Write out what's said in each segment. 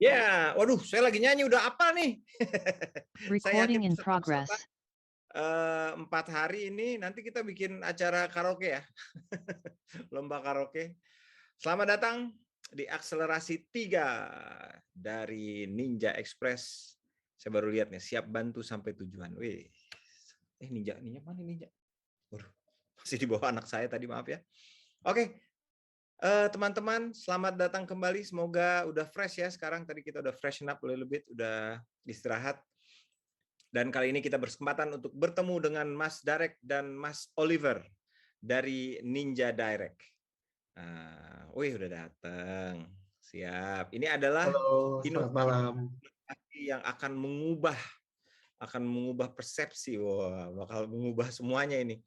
Ya, waduh, saya lagi nyanyi udah apa nih? Saya Recording yakin in progress. 4 hari ini nanti kita bikin acara karaoke ya. Lomba karaoke. Selamat datang di Akselerasi 3 dari Ninja Express. Saya baru lihat nih, siap bantu sampai tujuan. Wih. Ninja mana Ninja? Waduh, masih di bawah anak saya tadi, maaf ya. Oke, teman-teman, selamat datang kembali. Semoga udah fresh ya sekarang. Tadi kita udah freshen up a little bit, udah istirahat. Dan kali ini kita berkesempatan untuk bertemu dengan Mas Darek dan Mas Oliver dari Ninja Direct. Wih, udah datang. Siap. Ini adalah Halo, selamat inovasi malam. yang akan mengubah persepsi. Wah, bakal mengubah semuanya ini.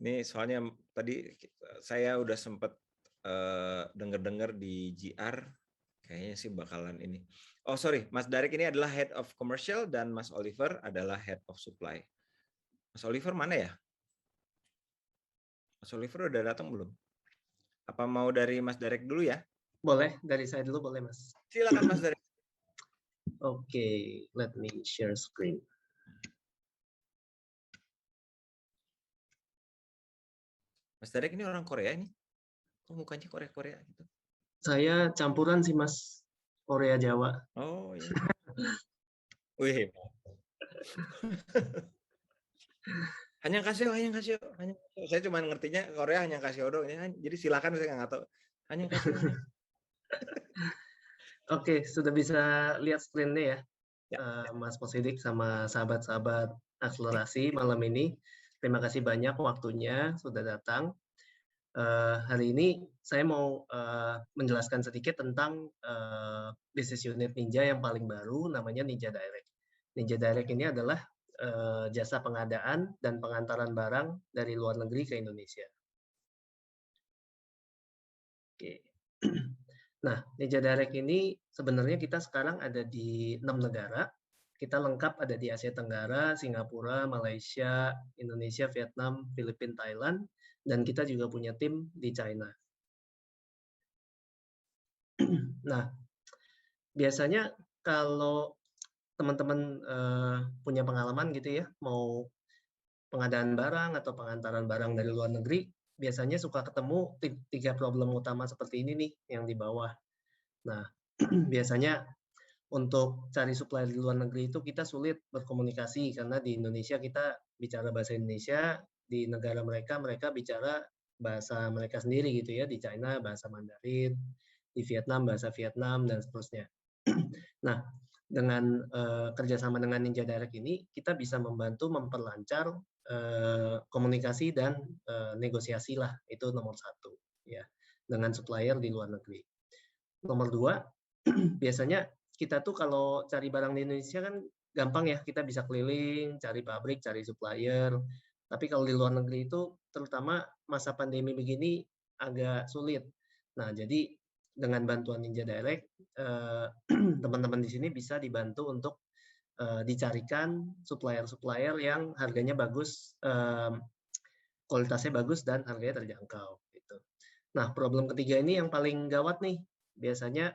Ini soalnya tadi saya udah sempat dengar-dengar di GR, kayaknya sih bakalan ini. Oh sorry, Mas Darek ini adalah Head of Commercial dan Mas Oliver adalah Head of Supply. Mas Oliver mana ya? Mas Oliver udah datang belum? Apa mau dari Mas Darek dulu ya? Boleh, dari saya dulu boleh, Mas. Silakan Mas Darek. Oke, let me share screen. Mas Darek ini orang Korea ini? Kok mukanya Korea-Korea gitu? Saya campuran sih, Mas. Korea Jawa. Oh iya. Wih. Hanya kasih. Saya cuma ngertinya Korea hanya kasih doang. Jadi silakan, saya nggak tahu. Hanya kasih. Oke, sudah bisa lihat screen-nya Ya. Mas Posidik sama sahabat-sahabat akselerasi malam ini. Terima kasih banyak waktunya sudah datang. Hari ini saya mau menjelaskan sedikit tentang bisnis unit Ninja yang paling baru, namanya Ninja Direct. Ninja Direct ini adalah jasa pengadaan dan pengantaran barang dari luar negeri ke Indonesia. Oke. Nah, Ninja Direct ini sebenarnya kita sekarang ada di 6 negara. Kita lengkap ada di Asia Tenggara, Singapura, Malaysia, Indonesia, Vietnam, Filipina, Thailand, dan kita juga punya tim di China. Nah, biasanya kalau teman-teman punya pengalaman gitu ya, mau pengadaan barang atau pengantaran barang dari luar negeri, biasanya suka ketemu 3 problem utama seperti ini nih yang di bawah. Nah, biasanya untuk cari supplier di luar negeri itu kita sulit berkomunikasi karena di Indonesia kita bicara bahasa Indonesia, di negara mereka bicara bahasa mereka sendiri gitu ya, di China bahasa Mandarin, di Vietnam bahasa Vietnam dan seterusnya. Nah, dengan kerjasama dengan Ninja Direct ini kita bisa membantu memperlancar komunikasi dan negosiasi lah, itu nomor 1 ya, dengan supplier di luar negeri. Nomor 2, biasanya kita tuh kalau cari barang di Indonesia kan gampang ya, kita bisa keliling, cari pabrik, cari supplier. Tapi kalau di luar negeri itu, terutama masa pandemi begini, agak sulit. Nah, jadi dengan bantuan Ninja Direct, teman-teman di sini bisa dibantu untuk dicarikan supplier-supplier yang harganya bagus, kualitasnya bagus, dan harganya terjangkau. Gitu. Nah, problem ketiga ini yang paling gawat nih. Biasanya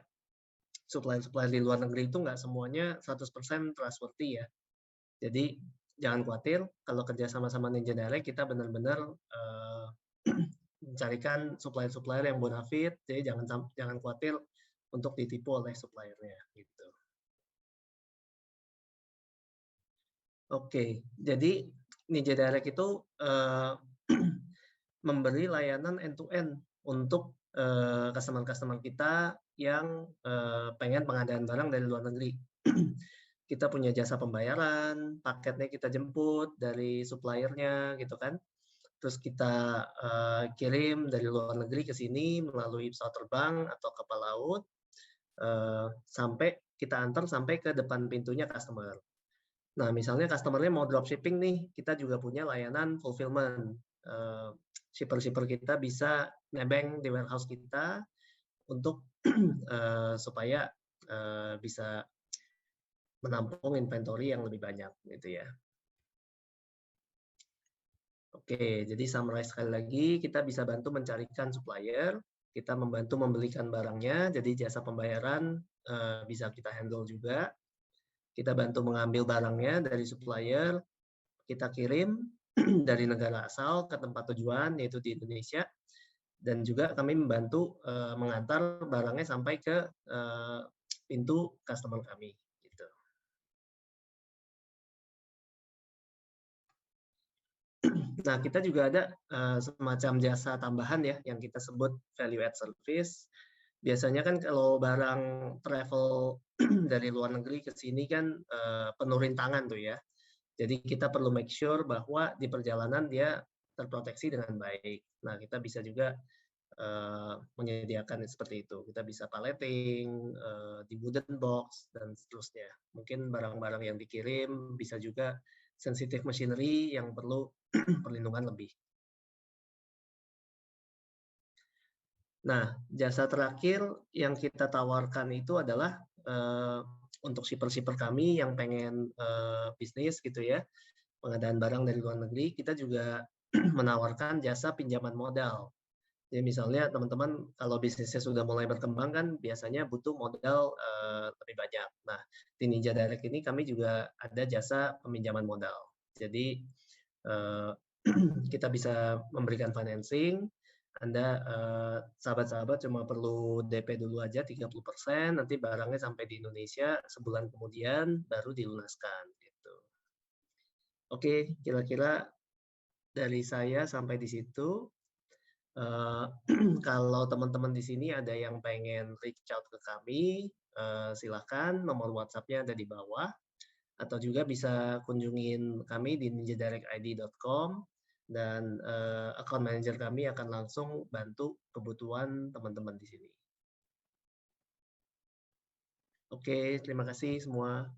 supplier-supplier di luar negeri itu nggak semuanya 100% trustworthy ya. Jadi jangan khawatir kalau kerja sama-sama Ninja Direct kita benar-benar mencarikan supplier-supplier yang bonafit. Jadi jangan khawatir untuk ditipu oleh suppliernya gitu. Oke, jadi Ninja Direct itu memberi layanan end-to-end untuk customer-customer kita yang pengen pengadaan barang dari luar negeri. Kita punya jasa pembayaran, paketnya kita jemput dari suppliernya gitu kan. Terus kita kirim dari luar negeri ke sini melalui pesawat terbang atau kapal laut, sampai kita antar sampai ke depan pintunya customer. Nah, misalnya customer-nya mau dropshipping nih, kita juga punya layanan fulfillment. Shipper-shipper kita bisa nebeng di warehouse kita untuk supaya bisa menampung inventory yang lebih banyak gitu ya. Oke, jadi summarize sekali lagi, kita bisa bantu mencarikan supplier, kita membantu membelikan barangnya, jadi jasa pembayaran bisa kita handle juga. Kita bantu mengambil barangnya dari supplier, kita kirim dari negara asal ke tempat tujuan, yaitu di Indonesia, dan juga kami membantu mengantar barangnya sampai ke pintu customer kami. Gitu. Nah, kita juga ada semacam jasa tambahan ya, yang kita sebut value add service. Biasanya kan kalau barang travel dari luar negeri ke sini kan penuh rintangan tuh ya. Jadi kita perlu make sure bahwa di perjalanan dia terproteksi dengan baik. Nah, kita bisa juga menyediakan seperti itu. Kita bisa paleting, di wooden box, dan seterusnya. Mungkin barang-barang yang dikirim bisa juga sensitive machinery yang perlu perlindungan lebih. Nah, jasa terakhir yang kita tawarkan itu adalah untuk shipper-shipper kami yang pengen bisnis gitu ya, pengadaan barang dari luar negeri, kita juga menawarkan jasa pinjaman modal. Jadi misalnya teman-teman kalau bisnisnya sudah mulai berkembang kan biasanya butuh modal lebih banyak. Nah, di Ninja Direct ini kami juga ada jasa peminjaman modal. Jadi kita bisa memberikan financing. Anda sahabat-sahabat cuma perlu DP dulu aja 30%, nanti barangnya sampai di Indonesia sebulan kemudian baru dilunaskan gitu. Oke, kira-kira dari saya sampai di situ. Kalau teman-teman di sini ada yang pengen reach out ke kami, silakan, nomor WhatsApp-nya ada di bawah, atau juga bisa kunjungin kami di ninjadirectid.com, dan account manager kami akan langsung bantu kebutuhan teman-teman di sini. Oke, terima kasih semua.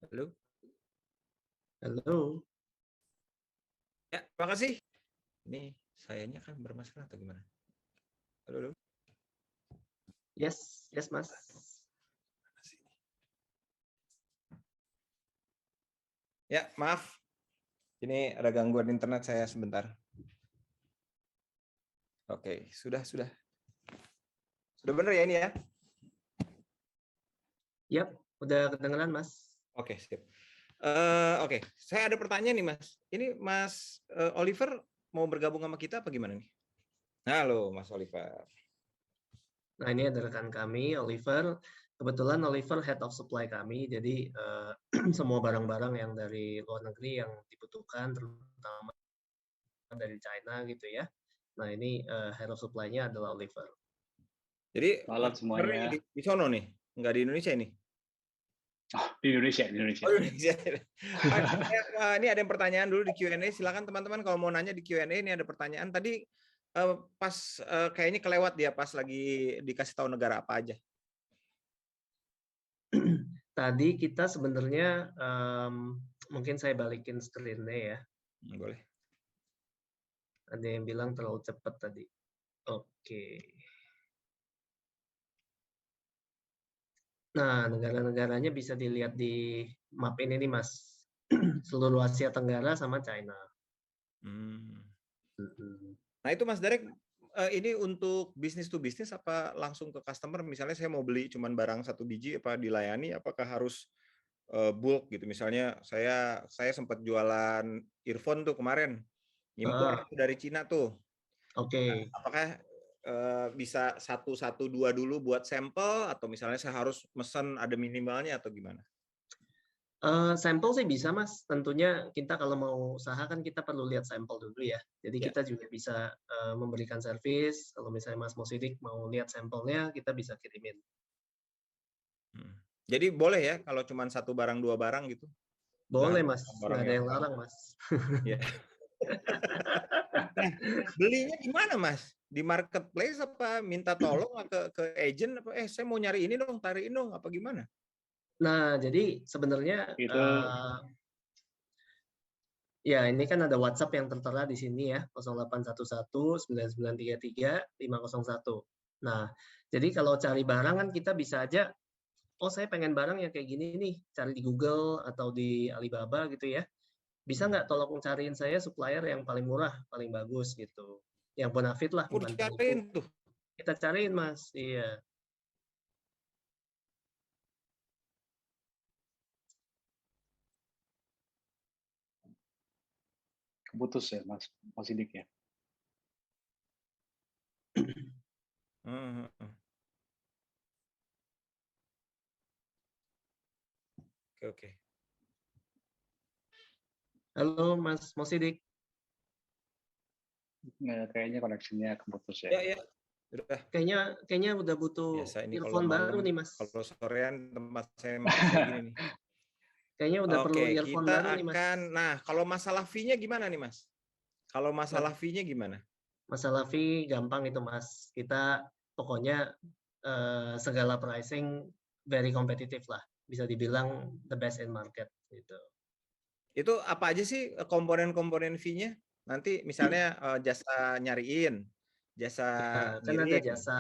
Halo. Halo. Ya, terima kasih. Ini sayanya kan bermasalah atau gimana? Halo, halo. Yes, yes Mas. Ya, maaf. Ini ada gangguan internet saya sebentar. Oke, sudah. Sudah benar ya ini ya? Yap, udah kedengeran Mas. Oke, sip. Oke, saya ada pertanyaan nih Mas. Ini Mas Oliver mau bergabung sama kita apa gimana nih? Halo Mas Oliver. Nah, ini ada rekan kami, Oliver. Kebetulan Oliver head of supply kami, jadi semua barang-barang yang dari luar negeri yang dibutuhkan, terutama dari China gitu ya. Nah, ini head of supply-nya adalah Oliver. Jadi malam semuanya. Di sono nih, nggak di Indonesia ini? Oh, di Indonesia. Oh, Indonesia. Ini ada yang pertanyaan dulu di Q&A. Silakan teman-teman kalau mau nanya di Q&A, ini ada pertanyaan. Tadi pas kayaknya kelewat dia pas lagi dikasih tahu negara apa aja. Tadi kita sebenarnya mungkin saya balikin screen-nya ya. Boleh. Ada yang bilang terlalu cepat tadi. Oke. Nah, negara-negaranya bisa dilihat di map ini nih, Mas. Seluruh Asia Tenggara sama China. Nah, itu Mas Derek, ini untuk bisnis to bisnis apa langsung ke customer? Misalnya saya mau beli cuman barang 1 biji, apa dilayani? Apakah harus bulk gitu? Misalnya saya sempat jualan earphone tuh kemarin, impor dari Cina tuh. Oke. Nah, apakah bisa 1, 2 dulu buat sampel, atau misalnya saya harus mesen ada minimalnya atau gimana? Sampel sih bisa Mas, tentunya kita kalau mau usaha kan kita perlu lihat sampel dulu ya. Jadi kita juga bisa memberikan servis, kalau misalnya Mas mau sidik mau lihat sampelnya, kita bisa kirimin. Jadi boleh ya kalau cuma 1 barang 2 barang gitu? Boleh Mas, nggak ada yang larang Mas. Ya. Nah, belinya gimana Mas? Di marketplace apa minta tolong ke agent apa saya mau nyari ini dong, tariin dong apa gimana? Nah, jadi sebenarnya itu ya ini kan ada WhatsApp yang tertera di sini ya, 08119933 501. Nah, jadi kalau cari barang kan kita bisa aja, oh saya pengen barang yang kayak gini nih, cari di Google atau di Alibaba gitu ya. bisa nggak tolong cariin saya supplier yang paling murah, paling bagus gitu. Yang bonafit lah, bukan penipu. Dicariin tuh. Kita cariin, Mas. Iya. Keputus ya Mas Sidik ya. Hmm. Oke. Halo, Mas Mosidik. Kayaknya koneksinya keputus ya. Ya. Udah. Kayaknya udah butuh Biasa ini kalau earphone baru malam, nih, Mas. kalau sorean tempat saya kayak gini nih. Kayaknya udah perlu Oke, earphone kita baru nih, Mas. nah kalau masalah fee-nya gimana nih, Mas? Kalau masalah fee-nya gimana? Masalah fee gampang itu, Mas. Kita pokoknya segala pricing very kompetitif lah. Bisa dibilang the best in market gitu. Itu apa aja sih komponen-komponen fee-nya? Nanti misalnya jasa nyariin, jasa Kan ada ngirim. jasa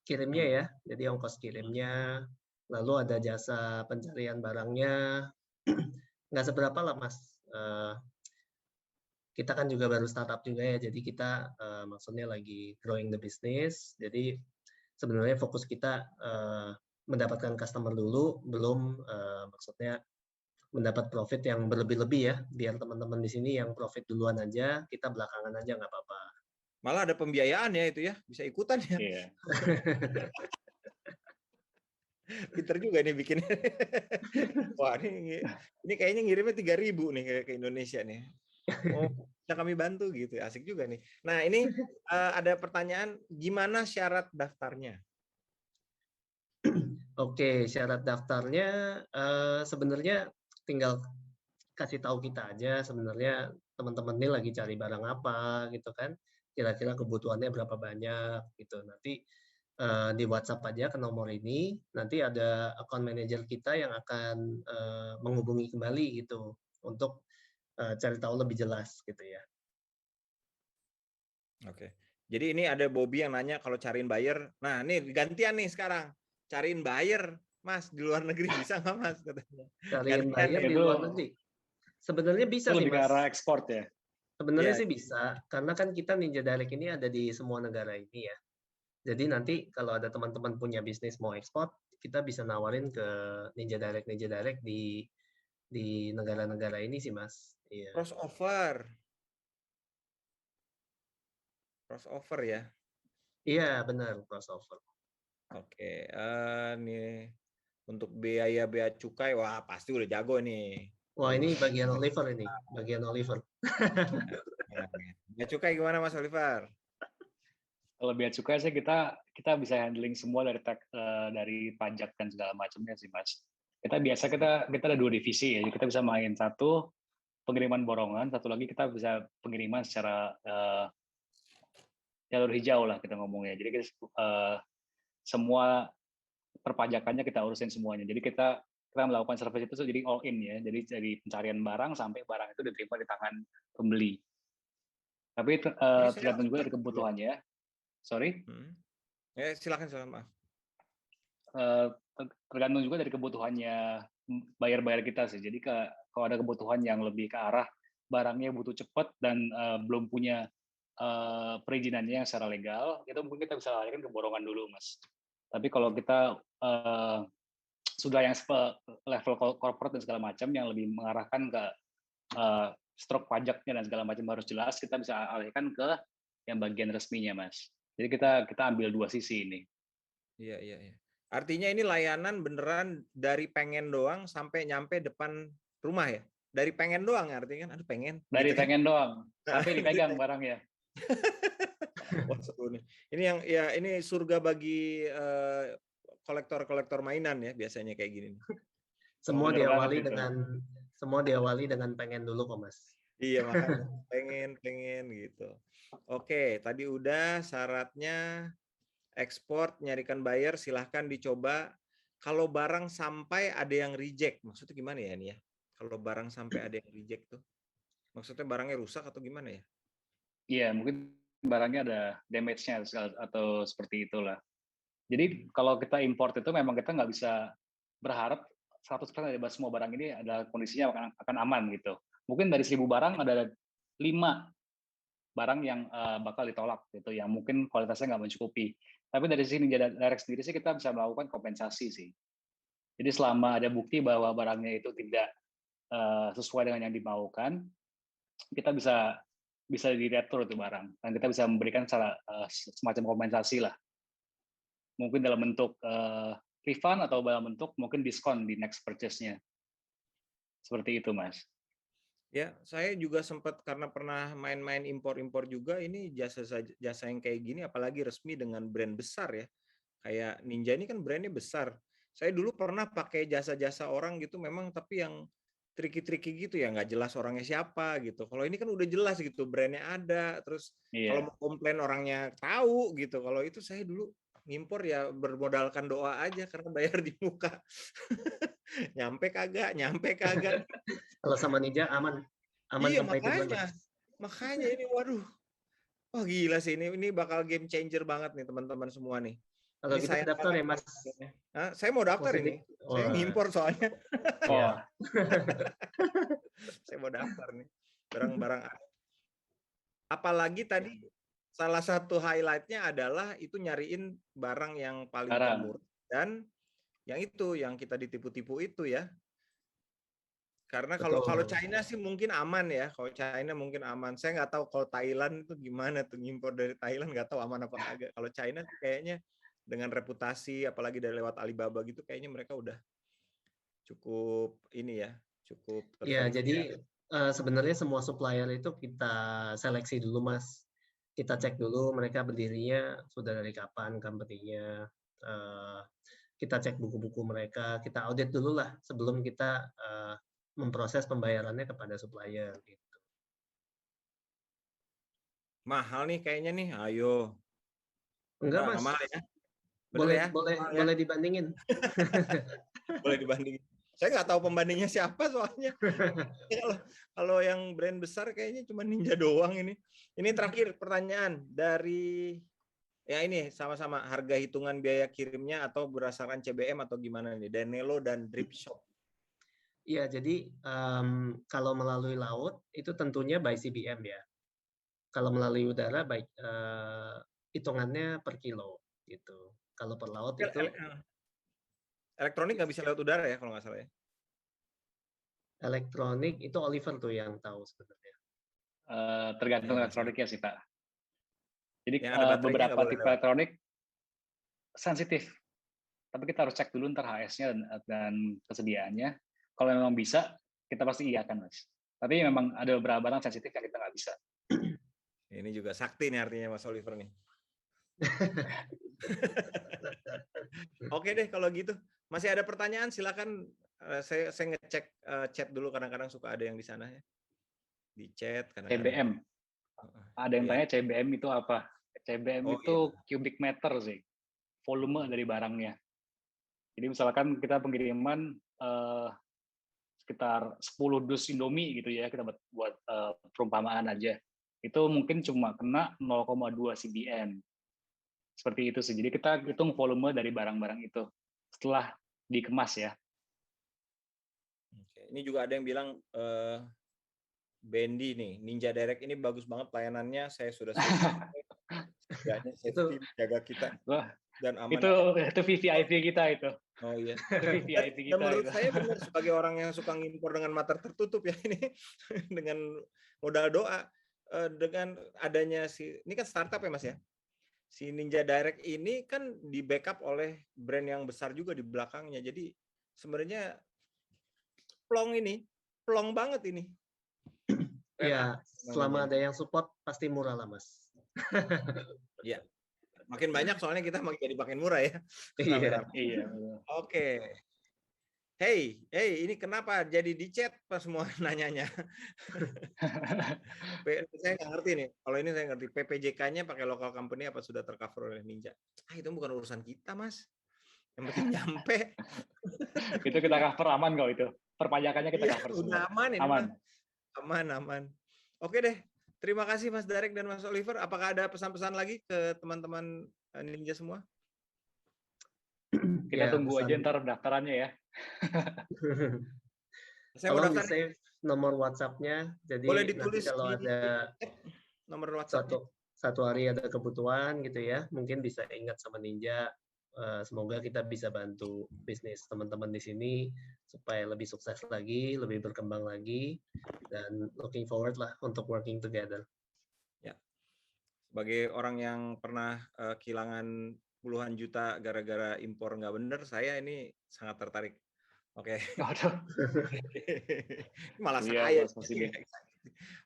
kirimnya ya, jadi ongkos kirimnya, lalu ada jasa pencarian barangnya, nggak seberapa lah Mas. Kita kan juga baru startup juga ya, jadi kita maksudnya lagi growing the business, jadi sebenarnya fokus kita mendapatkan customer dulu, belum maksudnya mendapat profit yang berlebih-lebih ya, biar teman-teman di sini yang profit duluan aja, kita belakangan aja nggak apa-apa. Malah ada pembiayaan ya itu ya, bisa ikutan ya. Iya. Pinter juga nih bikinnya. Wah, ini kayaknya ngirimnya 3.000 nih ke Indonesia nih. Oh, bisa kami bantu gitu. Asik juga nih. Nah, ini ada pertanyaan, gimana syarat daftarnya? Oke, syarat daftarnya sebenarnya tinggal kasih tahu kita aja sebenarnya teman-teman ini lagi cari barang apa gitu kan. Kira-kira kebutuhannya berapa banyak gitu. Nanti di WhatsApp aja ke nomor ini, nanti ada account manager kita yang akan menghubungi kembali gitu untuk cari tahu lebih jelas gitu ya. Oke. Jadi ini ada Bobby yang nanya kalau cariin buyer. Nah, ini gantian nih sekarang. Cariin buyer, Mas, di luar negeri bisa nggak, Mas? Katanya. Cariin buyer nih. di luar negeri. Sebenarnya bisa sih, lebih ke Mas. arah ekspor ya. Sebenarnya sih bisa, karena kan kita Ninja Direct ini ada di semua negara ini ya. Jadi nanti kalau ada teman-teman punya bisnis mau ekspor, kita bisa nawarin ke Ninja Direct di negara-negara ini sih, Mas. Iya. Crossover ya. Iya, benar, crossover. Oke, nih untuk biaya cukai, wah pasti udah jago nih. Wah, ini bagian Oliver ini, bagian Oliver. Bea cukai gimana Mas Oliver? Kalau bea cukai sih kita bisa handling semua dari pajak dan segala macamnya sih Mas. Kita ada 2 divisi ya. Kita bisa main satu pengiriman borongan, satu lagi kita bisa pengiriman secara jalur hijau lah kita ngomongnya. Jadi kita, semua perpajakannya kita urusin semuanya. Jadi kita melakukan service itu jadi all in ya. Jadi dari pencarian barang sampai barang itu diterima di tangan pembeli. Tapi tergantung juga dari kebutuhannya. Sorry? Silakan maaf. Tergantung juga dari kebutuhannya buyer kita sih. Jadi kalau ada kebutuhan yang lebih ke arah barangnya butuh cepat dan belum punya perizinannya yang secara legal, itu mungkin kita bisa alihkan ke borongan dulu, Mas. Tapi kalau kita sudah yang level corporate dan segala macam yang lebih mengarahkan ke stroke pajaknya dan segala macam harus jelas, kita bisa alihkan ke yang bagian resminya, Mas. Jadi kita ambil 2 sisi ini. Iya. Artinya ini layanan beneran dari pengen doang sampai nyampe depan rumah ya? Dari pengen doang artinya kan? Aduh pengen. Dari gitu pengen doang sampai dipegang barangnya. Wah, seru nih. Ini yang ya ini surga bagi kolektor-kolektor mainan ya biasanya kayak gini. Semua diawali dengan pengen dulu kok, Mas. Iya, makanya pengen gitu. Oke, tadi udah syaratnya ekspor, nyarikan buyer, silahkan dicoba. Kalau barang sampai ada yang reject, maksudnya gimana ya ini ya? Kalau barang sampai ada yang reject tuh, maksudnya barangnya rusak atau gimana ya? Iya, mungkin barangnya ada damage-nya atau seperti itulah. Jadi kalau kita import itu memang kita nggak bisa berharap 100% dari semua barang ini adalah kondisinya akan aman gitu. Mungkin dari 1000 barang ada 5 barang yang bakal ditolak gitu, yang mungkin kualitasnya nggak mencukupi. Tapi dari sini Ninja Direct sendiri sih kita bisa melakukan kompensasi sih. Jadi selama ada bukti bahwa barangnya itu tidak sesuai dengan yang dimaukan, kita bisa diretur itu barang, dan kita bisa memberikan semacam kompensasi lah. Mungkin dalam bentuk refund atau dalam bentuk mungkin diskon di next purchase-nya. Seperti itu, Mas. Ya, saya juga sempat karena pernah main-main impor-impor juga, ini jasa yang kayak gini apalagi resmi dengan brand besar ya. Kayak Ninja ini kan brandnya besar. Saya dulu pernah pakai jasa-jasa orang gitu memang, tapi yang tricky-tricky gitu ya, nggak jelas orangnya siapa gitu. Kalau ini kan udah jelas gitu, brandnya ada, terus kalau mau komplain orangnya tahu gitu. Kalau itu saya dulu ngimpor ya bermodalkan doa aja karena bayar di muka. Nyampe kagak. Kalau sama Ninja aman Iya, sampai tujuan, Mas. makanya ini waduh. Wah gila sih, ini bakal game changer banget nih teman-teman semua nih. Kalau Ini gitu sayang daftar ya, banget. Mas. Saya mau daftar Positif. ini. Saya ngimpor soalnya. Iya. Saya mau daftar nih. Barang-barang. Apalagi tadi salah satu highlight-nya adalah itu nyariin barang yang paling termurah dan yang itu yang kita ditipu-tipu itu ya. Karena kalau China sih mungkin aman ya. Kalau China mungkin aman. Saya nggak tahu kalau Thailand itu gimana tuh, ngimpor dari Thailand nggak tahu aman apa kagak. Kalau China tuh kayaknya dengan reputasi apalagi dari lewat Alibaba gitu kayaknya mereka udah cukup ini ya, cukup Ya, jadi sebenarnya semua supplier itu kita seleksi dulu, Mas. Kita cek dulu mereka berdirinya sudah dari kapan company-nya. Kita cek buku-buku mereka, kita audit dulu lah sebelum kita memproses pembayarannya kepada supplier gitu. Mahal nih kayaknya nih, ayo. Enggak, Mas. Mahal ya. Boleh dibandingin. Boleh dibandingin. Saya nggak tahu pembandingnya siapa soalnya. Kalau yang brand besar kayaknya cuma Ninja doang ini. Ini terakhir pertanyaan dari ya ini sama-sama harga hitungan biaya kirimnya atau berdasarkan CBM atau gimana nih? Danelo dan Drip Shop. Iya, jadi kalau melalui laut itu tentunya by CBM ya. Kalau melalui udara baik hitungannya per kilo gitu. Kalau per laut itu elektronik nggak bisa lewat udara ya kalau nggak salah ya. Elektronik itu Oliver tuh yang tahu sebenarnya. Tergantung elektroniknya sih, Pak. Jadi beberapa tipe elektronik sensitif. Tapi kita harus cek dulu ntar HS-nya dan kesediaannya. Kalau memang bisa, kita pasti iakan, Mas. Tapi memang ada beberapa barang sensitif yang kita nggak bisa. Ini juga sakti nih artinya Mas Oliver nih. Oke deh kalau gitu. Masih ada pertanyaan silakan. Saya ngecek chat dulu, kadang-kadang suka ada yang di sana ya. Di chat CBM. Ada yang tanya CBM itu apa? CBM itu cubic meter sih. Volume dari barangnya. Jadi misalkan kita pengiriman sekitar 10 dus Indomie gitu ya, kita buat perumpamaan aja. Itu mungkin cuma kena 0,2 CBM. Seperti itu sih. Jadi kita hitung volume dari barang-barang itu setelah dikemas ya. Ini juga ada yang bilang Bendy nih, Ninja Direct ini bagus banget pelayanannya. Saya sudah safety jaga kita dan aman. Itu VVIP kita itu. Oh iya. VVIP kita. Menurut saya benar sebagai orang yang suka ngimpor dengan mata tertutup ya ini dengan modal doa dengan adanya ini kan startup ya Mas ya. Si Ninja Direct ini kan di backup oleh brand yang besar juga di belakangnya. Jadi sebenarnya plong banget ini. Ya, selama ada yang support pasti murah lah, Mas. Iya. Makin banyak soalnya kita jadi makin murah ya. Iya. Oke. Hey, ini kenapa jadi di chat pas semua nanyanya? Saya nggak ngerti nih. Kalau ini saya ngerti. PPJK-nya pakai local company apa sudah tercover oleh Ninja? Itu bukan urusan kita, Mas. Yang penting nyampe. Itu kita cover aman kok itu. Perpajakannya kita cover semua. Udah aman ini. Aman. Oke deh. Terima kasih Mas Darek dan Mas Oliver. Apakah ada pesan-pesan lagi ke teman-teman Ninja semua? Kita tunggu aja ntar pendaftarannya ya. Saya mau daftar. nomor WhatsApp-nya. Boleh Jadi nanti ditulis kalau di ada chat nomor WhatsApp-nya. satu hari ada kebutuhan gitu ya, mungkin bisa ingat sama Ninja. Semoga kita bisa bantu bisnis teman-teman di sini supaya lebih sukses lagi, lebih berkembang lagi, dan looking forward lah untuk working together. Ya, sebagai orang yang pernah kehilangan puluhan juta gara-gara impor nggak bener, saya ini sangat tertarik. Oke. Waduh. Malah Iya, saya. Mas Presiden.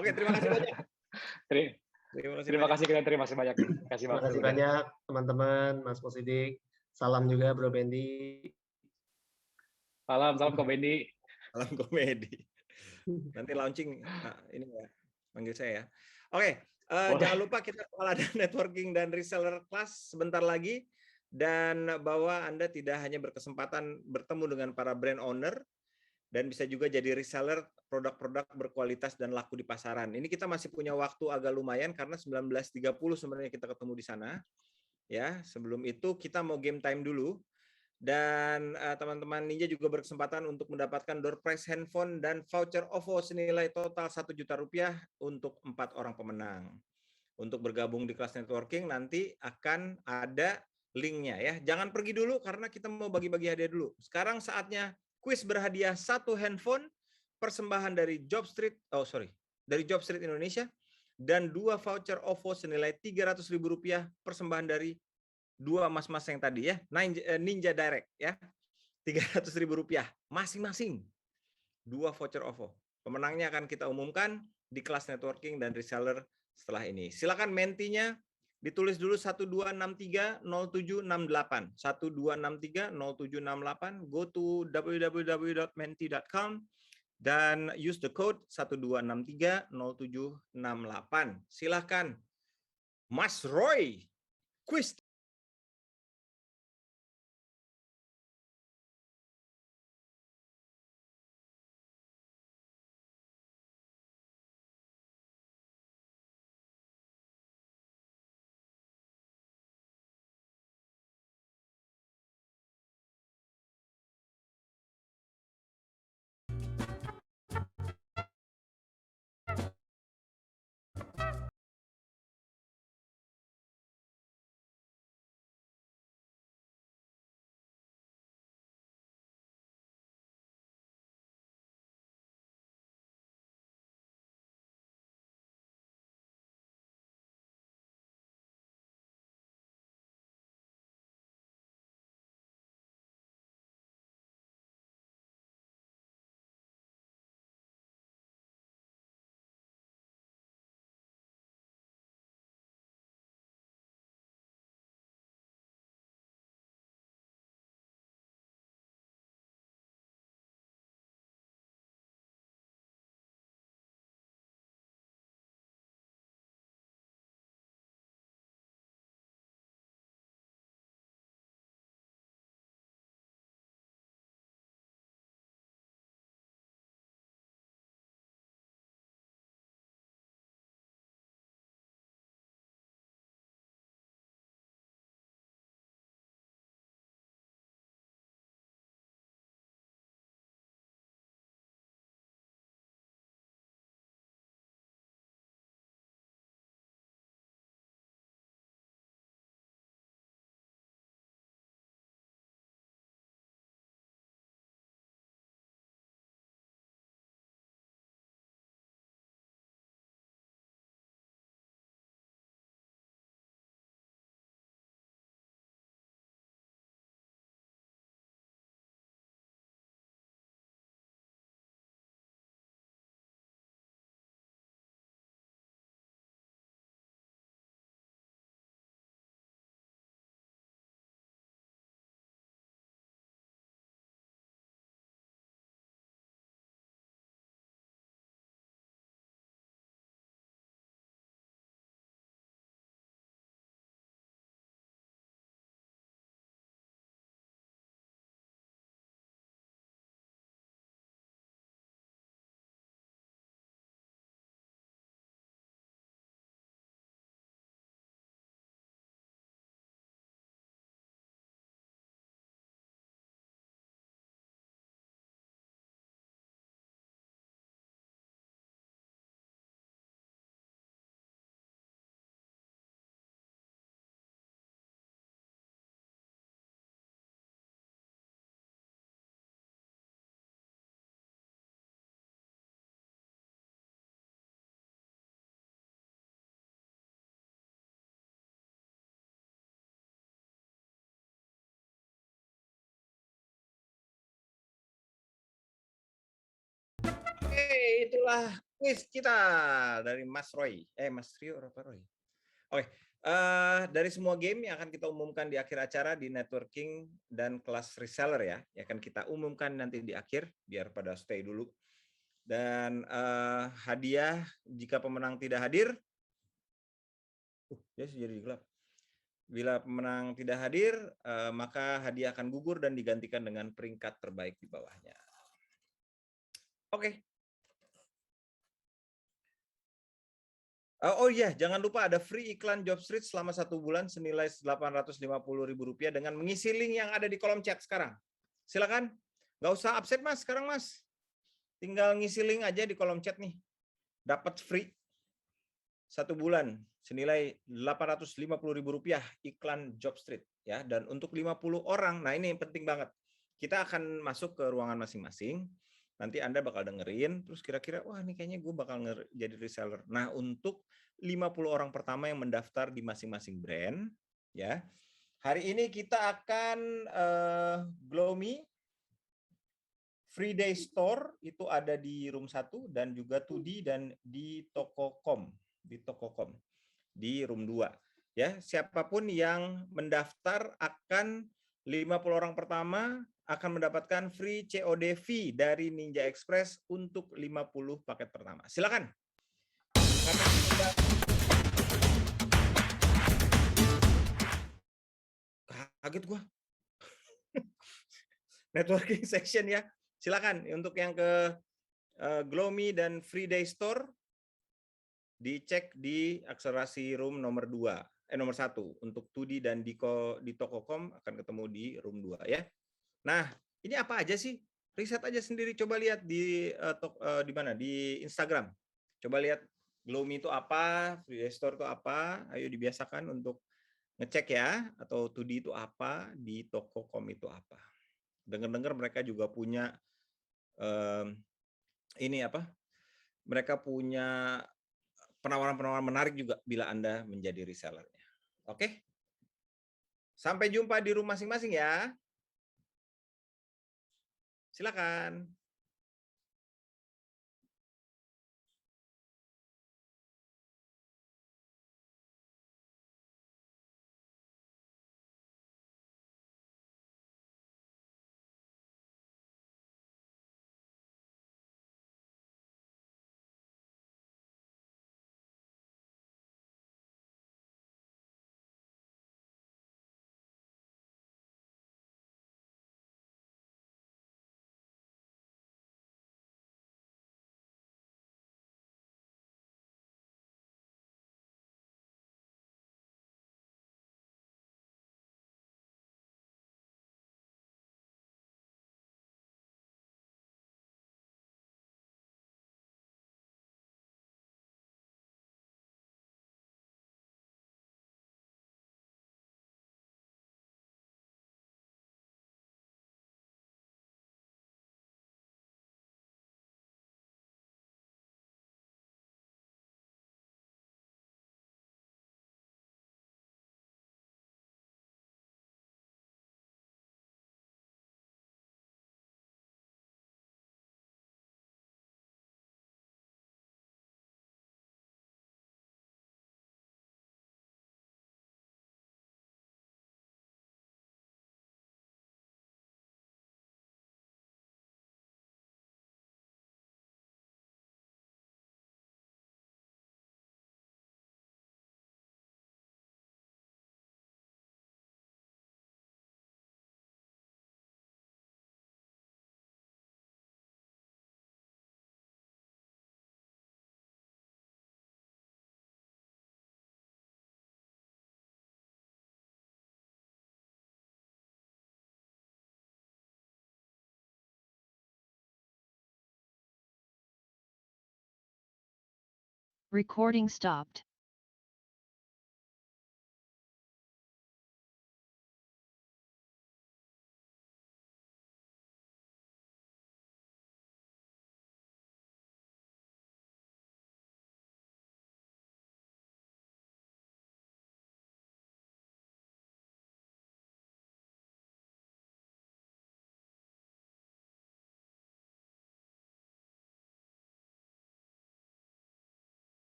Oke, terima kasih banyak. Terima kasih kalian, terima kasih banyak. Terima kasih banyak teman-teman, Mas Posidik. Salam juga Bro Bendi. Salam Ko Bendi. Salam komedi. Nanti launching ini ya, panggil saya ya. Oke, jangan lupa kita bakal ada networking dan reseller class sebentar lagi. Dan bahwa Anda tidak hanya berkesempatan bertemu dengan para brand owner, dan bisa juga jadi reseller produk-produk berkualitas dan laku di pasaran. Ini kita masih punya waktu agak lumayan karena 19.30 sebenarnya kita ketemu di sana. Ya, sebelum itu kita mau game time dulu. Dan teman-teman Ninja juga berkesempatan untuk mendapatkan door prize handphone dan voucher OVO senilai total 1 juta rupiah untuk 4 orang pemenang. Untuk bergabung di kelas networking nanti akan ada linknya ya. Jangan pergi dulu karena kita mau bagi-bagi hadiah dulu. Sekarang saatnya kuis berhadiah 1 handphone persembahan dari dari Job Street Indonesia dan 2 voucher OVO senilai Rp300.000 persembahan dari 2 mas-mas yang tadi ya, Ninja Direct ya. Rp300.000 masing-masing. 2 voucher OVO. Pemenangnya akan kita umumkan di kelas networking dan reseller setelah ini. Silakan mentinya ditulis dulu 12630768. 12630768. Go to www.menti.com dan use the code 12630768. Silakan Mas Roy, quiz itulah kuis kita dari Mas Roy. Mas Rio apa Roy? Oke, dari semua game yang akan kita umumkan di akhir acara di networking dan kelas reseller ya, yang akan kita umumkan nanti di akhir, biar pada stay dulu. Dan hadiah jika pemenang tidak hadir, ya jadi gelap. Bila pemenang tidak hadir, maka hadiah akan gugur dan digantikan dengan peringkat terbaik di bawahnya. Oke. Oh iya, jangan lupa ada free iklan JobStreet selama 1 bulan senilai Rp850.000 dengan mengisi link yang ada di kolom chat sekarang. Silakan. Nggak usah absen Mas sekarang Mas. Tinggal ngisi link aja di kolom chat nih. Dapat free 1 bulan senilai Rp850.000 iklan JobStreet ya. Dan untuk 50 orang, nah ini yang penting banget. Kita akan masuk ke ruangan masing-masing. Nanti Anda bakal dengerin, terus kira-kira, wah ini kayaknya gue bakal jadi reseller. Nah, untuk 50 orang pertama yang mendaftar di masing-masing brand, ya, hari ini kita akan Gloomy Free Day Store, itu ada di room 1, dan juga 2D dan di Tokokom, di room 2. Ya, siapapun yang mendaftar akan 50 orang pertama akan mendapatkan free COD fee dari Ninja Express untuk 50 paket pertama. Silakan. Kaget gua. Networking section ya. Silakan untuk yang ke Gloomy dan Free Day Store dicek di akselerasi room nomor 2. Nomor 1 untuk 2D dan di Tokokom akan ketemu di room 2 ya. Nah, ini apa aja sih? Riset aja sendiri, coba lihat di di mana? Di Instagram. Coba lihat Gloomy itu apa, Free Store itu apa. Ayo dibiasakan untuk ngecek ya, atau 2D itu apa, di Tokokom itu apa. Dengar-dengar mereka juga punya ini apa? Mereka punya penawaran-penawaran menarik juga bila Anda menjadi resellernya. Oke? Sampai jumpa di room masing-masing ya. Silakan. Recording stopped.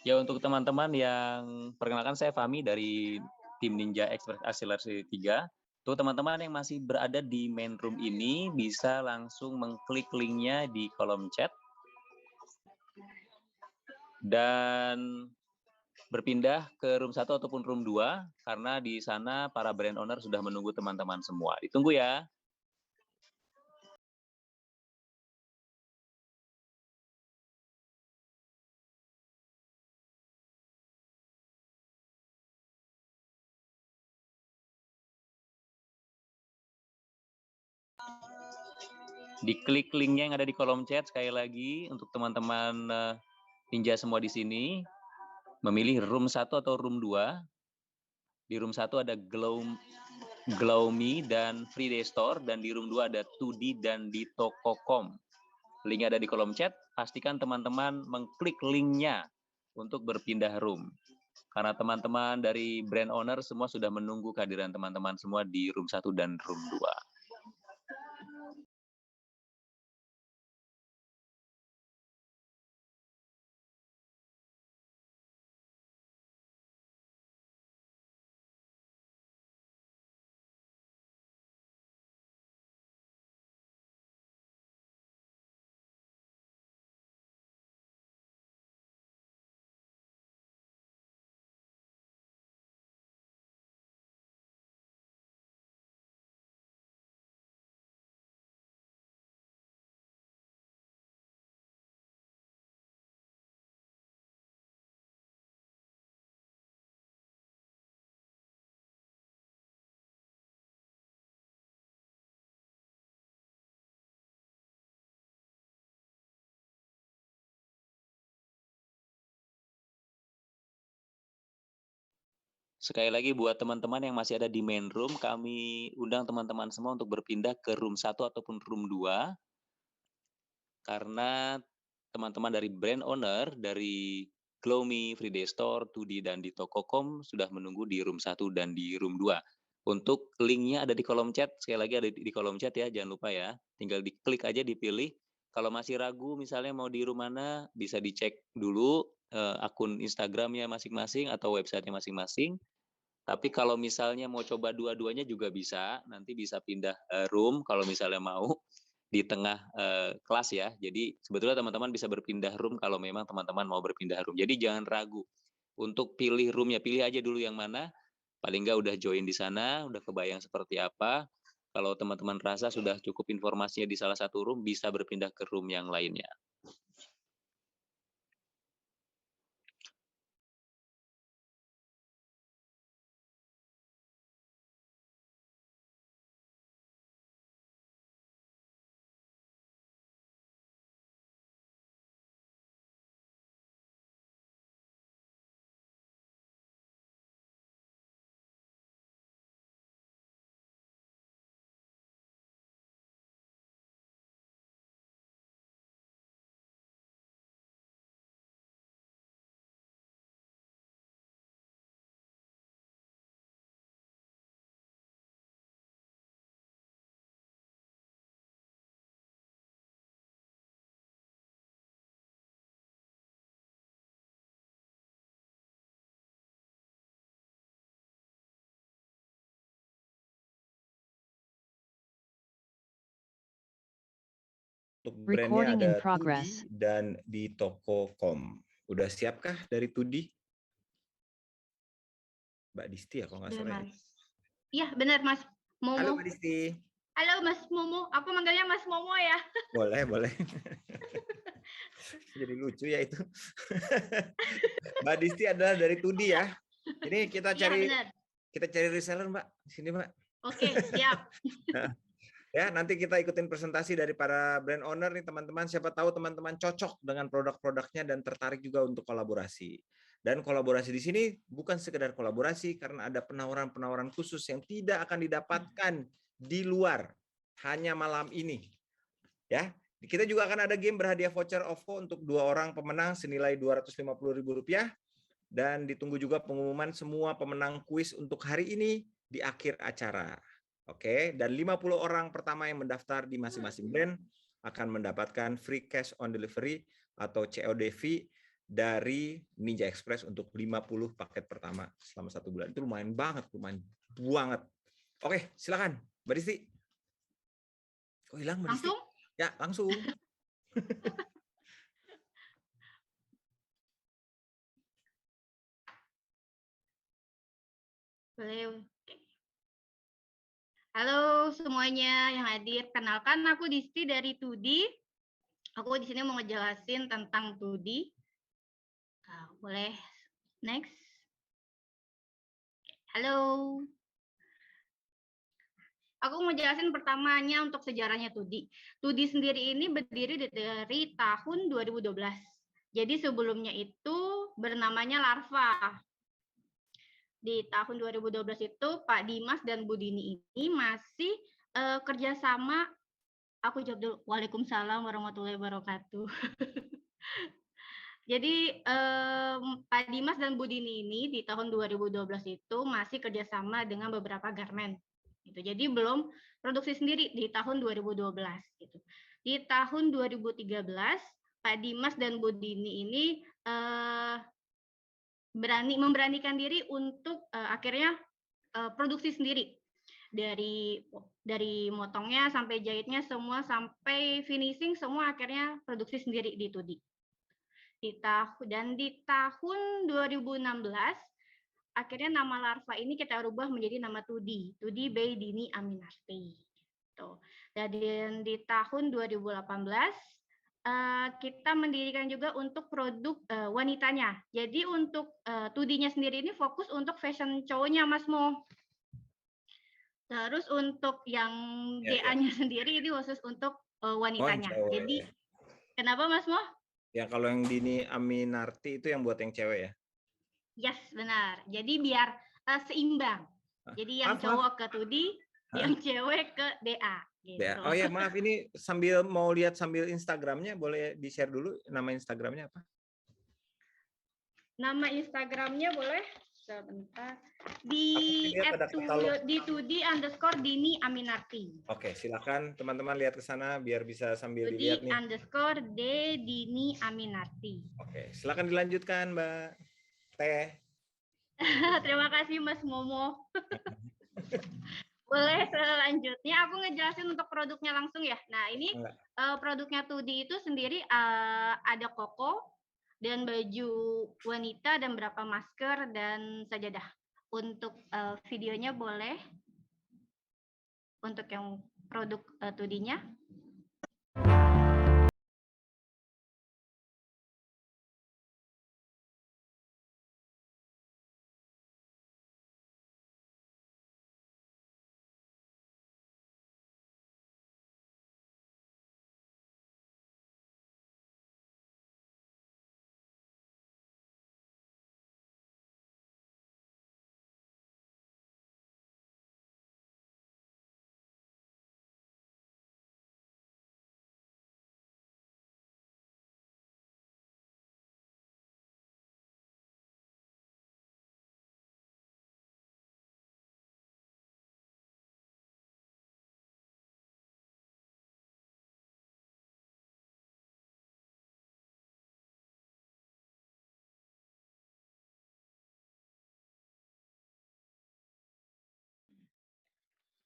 Ya, untuk teman-teman yang perkenalkan, saya Fahmi dari tim Ninja Express Akselerasi 3. Untuk teman-teman yang masih berada di main room ini bisa langsung mengklik linknya di kolom chat dan berpindah ke room 1 ataupun room 2 karena di sana para brand owner sudah menunggu teman-teman semua. Ditunggu ya. Diklik linknya yang ada di kolom chat sekali lagi untuk teman-teman Ninja semua di sini. Memilih room 1 atau room 2. Di room 1 ada Glow Me dan Free Day Store, dan di room 2 ada 2D dan di Toko.com. Linknya ada di kolom chat. Pastikan teman-teman mengklik linknya untuk berpindah room. Karena teman-teman dari brand owner semua sudah menunggu kehadiran teman-teman semua di room 1 dan room 2. Sekali lagi buat teman-teman yang masih ada di main room, kami undang teman-teman semua untuk berpindah ke room 1 ataupun room 2. Karena teman-teman dari brand owner, dari Glow Me, Free Day Store, 2D, dan di Toko.com sudah menunggu di room 1 dan di room 2. Untuk linknya ada di kolom chat, sekali lagi ada di kolom chat ya, jangan lupa ya. Tinggal diklik aja, dipilih. Kalau masih ragu misalnya mau di room mana, bisa dicek dulu akun Instagramnya masing-masing atau websitenya masing-masing. Tapi kalau misalnya mau coba dua-duanya juga bisa, nanti bisa pindah room kalau misalnya mau di tengah kelas ya. Jadi sebetulnya teman-teman bisa berpindah room kalau memang teman-teman mau berpindah room. Jadi jangan ragu untuk pilih roomnya, pilih aja dulu yang mana. Paling nggak udah join di sana, udah kebayang seperti apa. Kalau teman-teman rasa sudah cukup informasinya di salah satu room, bisa berpindah ke room yang lainnya. Untuk brandnya Recording in ada 2D progress. dan di Toko.com. Udah siapkah dari 2D? Mbak Disti ya kalau nggak salah ya. Iya benar Mas Momo. Halo Mbak Disti. Halo Mas Momo, aku manggilnya Mas Momo ya. Boleh, boleh. Jadi lucu ya itu. Mbak Disti adalah dari 2D ya. Ini kita cari reseller Mbak di sini Mbak. Oke, siap. Ya, nanti kita ikutin presentasi dari para brand owner nih teman-teman. Siapa tahu teman-teman cocok dengan produk-produknya dan tertarik juga untuk kolaborasi. Dan kolaborasi di sini bukan sekedar kolaborasi karena ada penawaran-penawaran khusus yang tidak akan didapatkan di luar hanya malam ini. Ya, kita juga akan ada game berhadiah voucher OVO untuk 2 orang pemenang senilai Rp250.000 dan ditunggu juga pengumuman semua pemenang kuis untuk hari ini di akhir acara. Oke, dan 50 orang pertama yang mendaftar di masing-masing brand akan mendapatkan free cash on delivery atau CODV dari Ninja Express untuk 50 paket pertama selama 1 bulan. Itu lumayan banget. Oke, silakan Mbak Disti. Oh, hilang Mbak Disti? Langsung? Ya, langsung. Boleh. Oke. Halo semuanya yang hadir. Kenalkan aku Disti dari 2D. Aku di sini mau ngejelasin tentang 2D. Boleh next. Halo. Aku mau jelasin pertamanya untuk sejarahnya 2D. 2D sendiri ini berdiri dari tahun 2012. Jadi sebelumnya itu bernamanya Larva. Di tahun 2012 itu Pak Dimas dan Bu Dini ini masih kerjasama. Aku jawab dulu. Waalaikumsalam warahmatullahi wabarakatuh. Jadi Pak Dimas dan Bu Dini ini di tahun 2012 itu masih kerjasama dengan beberapa garmen. Gitu. Jadi belum produksi sendiri di tahun 2012. Gitu. Di tahun 2013 Pak Dimas dan Bu Dini ini memberanikan diri untuk akhirnya produksi sendiri dari motongnya sampai jahitnya semua sampai finishing semua akhirnya produksi sendiri di 2D. Di tahun 2016 akhirnya nama Larva ini kita rubah menjadi nama 2D by Dini Aminarti. Dan di tahun 2018 kita mendirikan juga untuk produk wanitanya. Jadi untuk 2D-nya sendiri ini fokus untuk fashion cowoknya, Mas Mo. Terus untuk yang DA-nya sendiri ini khusus untuk wanitanya. Jadi kenapa Mas Mo? Ya kalau yang Dini Aminarti itu yang buat yang cewek ya? Yes, benar. Jadi biar seimbang. Jadi yang cowok ke 2D, yang cewek ke DA. Gitu. Oh ya, maaf ini mau lihat sambil Instagramnya, boleh di-share dulu nama Instagramnya apa? Nama Instagramnya boleh sebentar di 2D_Dini Aminarti. Oke, silakan teman-teman lihat ke sana biar bisa sambil dilihat nih. 2D_Dini Aminarti. Oke, silakan dilanjutkan Mbak Teh. Terima kasih Mas Momo. Boleh selanjutnya aku ngejelasin untuk produknya langsung ya. Nah ini produknya 2D itu sendiri ada koko dan baju wanita dan beberapa masker dan sajadah. Untuk videonya boleh untuk yang produk 2D-nya.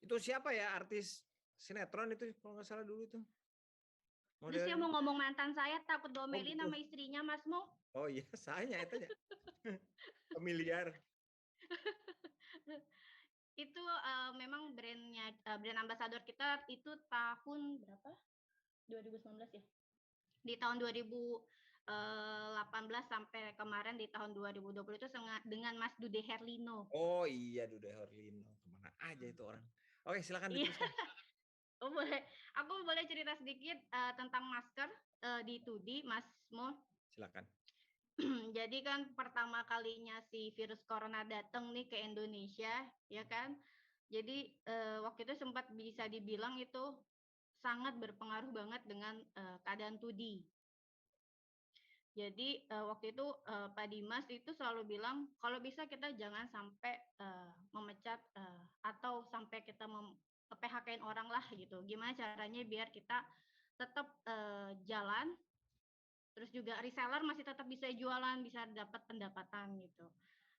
Itu siapa ya artis sinetron itu kalau nggak salah dulu tuh? Terus dia mau ngomong mantan saya takut domelin sama istrinya Mas Mo. Oh iya, saya itu aja. Familiar. Itu memang brand ambassador kita itu tahun berapa? 2019 ya. Di tahun 2018 sampai kemarin di tahun 2020 itu dengan Mas Dude Herlino. Oh iya, Dude Herlino. Kemana aja itu orang. Oke, silakan diteruskan. Oh boleh. Aku boleh cerita sedikit tentang masker di 2D, Mas Mo. Silakan. Jadi kan pertama kalinya si virus corona datang nih ke Indonesia, ya kan? Jadi waktu itu sempat bisa dibilang itu sangat berpengaruh banget dengan keadaan 2D. Jadi waktu itu Pak Dimas itu selalu bilang kalau bisa kita jangan sampai memecat atau sampai kita PHK-in orang lah gitu. Gimana caranya biar kita tetap jalan Terus juga reseller masih tetap bisa jualan, bisa dapat pendapatan gitu.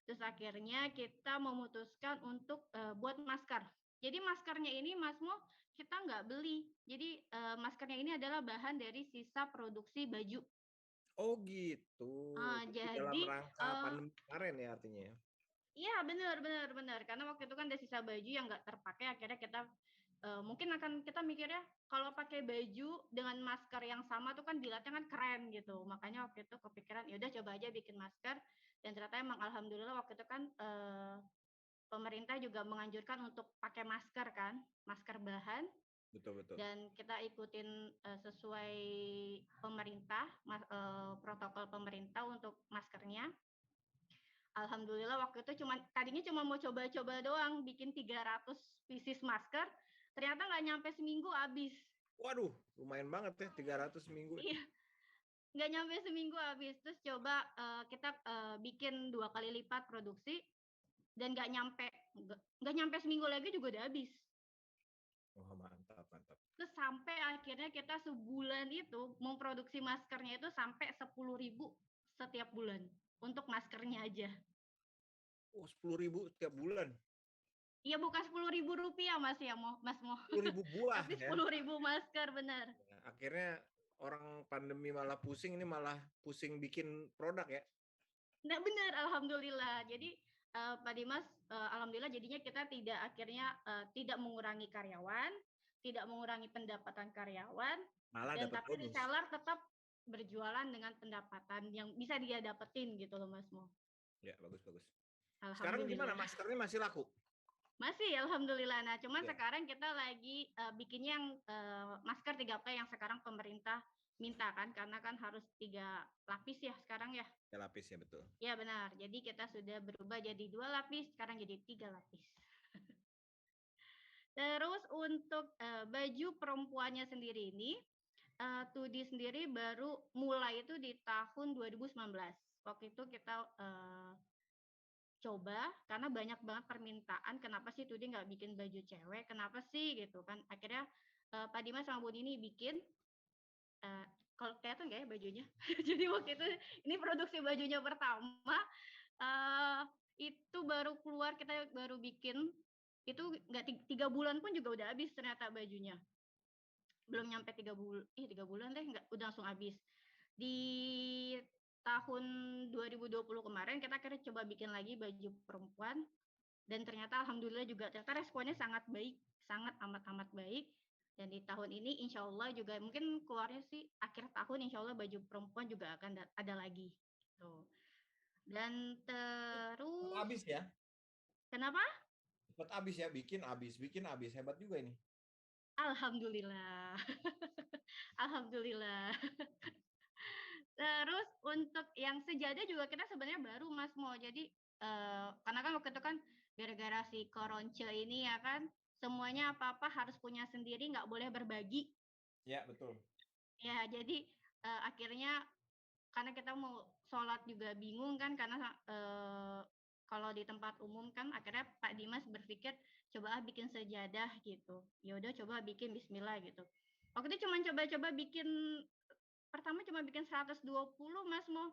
Terus akhirnya kita memutuskan untuk buat masker. Jadi maskernya ini Mas Mo kita nggak beli. Jadi maskernya ini adalah bahan dari sisa produksi baju. Oh gitu. Jadi dalam Jadi rangka pandemi kemarin ya artinya ya. iya benar. Karena waktu itu kan ada sisa baju yang nggak terpakai, akhirnya kita mungkin akan kita mikirnya kalau pakai baju dengan masker yang sama tuh kan dilihatnya kan keren gitu. Makanya waktu itu kepikiran ya udah coba aja bikin masker, dan ternyata emang alhamdulillah waktu itu kan pemerintah juga menganjurkan untuk pakai masker kan, masker bahan, Betul. dan kita ikutin sesuai pemerintah protokol pemerintah untuk maskernya. Alhamdulillah waktu itu tadinya cuma mau coba-coba doang bikin 300 pieces masker, ternyata nggak nyampe seminggu habis. Waduh, lumayan banget ya 300 seminggu. Iya, nggak nyampe seminggu habis. Terus coba kita bikin 2 kali lipat produksi, dan nggak nyampe seminggu lagi juga udah habis. Wah, mantap. Terus sampai akhirnya kita sebulan itu memproduksi maskernya itu sampai 10.000 setiap bulan untuk maskernya aja. Oh, 10.000 setiap bulan. Iya, bukan 10.000 rupiah Mas ya, Mas Mo. 10.000 buah Tapi ya. 10.000 masker, benar. Nah, akhirnya orang pandemi malah pusing, ini malah pusing bikin produk ya. Nah benar, alhamdulillah. Jadi Pak Dimas, alhamdulillah jadinya kita tidak mengurangi karyawan, tidak mengurangi pendapatan karyawan, Malah dan dapat tapi bonus. reseller tetap berjualan dengan pendapatan yang bisa dia dapetin gitu loh Mas Mo. Ya, bagus. Sekarang gimana, maskernya masih laku? Masih, alhamdulillah. Nah, cuman Ya. sekarang kita lagi bikinnya yang masker 3P yang sekarang pemerintah minta kan, karena kan harus 3 lapis ya sekarang ya. 3 lapis ya, betul. Ya benar. Jadi kita sudah berubah jadi 2 lapis, sekarang jadi 3 lapis. Terus untuk baju perempuannya sendiri ini, Tudi sendiri baru mulai itu di tahun 2019. Waktu itu kita coba karena banyak banget permintaan, kenapa sih Tudi nggak bikin baju cewek, kenapa sih gitu kan. Akhirnya Pak Dimas sama Bu Nini bikin, kalau kelihatan nggak ya bajunya. Jadi waktu itu ini produksi bajunya pertama, itu baru keluar, kita baru bikin, itu nggak 3 bulan pun juga udah habis ternyata bajunya. Belum nyampe 3 bulan deh, udah langsung habis. Di tahun 2020 kemarin kita akhirnya coba bikin lagi baju perempuan, dan ternyata alhamdulillah juga ternyata responnya sangat baik, sangat amat baik. Dan di tahun ini insya Allah juga mungkin keluarnya sih akhir tahun, insya Allah baju perempuan juga akan ada lagi. Gitu. Dan terus habis ya? Kenapa? Cepat habis ya, bikin habis. Hebat juga ini. Alhamdulillah. Alhamdulillah. Terus untuk yang sejadah juga kita sebenarnya baru Mas Mo. Jadi karena kan waktu itu kan gara-gara si Koronce ini ya kan, semuanya apa-apa harus punya sendiri, nggak boleh berbagi. Ya, betul. Ya, jadi akhirnya karena kita mau sholat juga bingung kan, karena kalau di tempat umum kan, akhirnya Pak Dimas berpikir coba bikin sejadah gitu. Ya udah coba bikin bismillah gitu. Waktu itu coba-coba bikin, pertama cuma bikin 120 Mas Mo.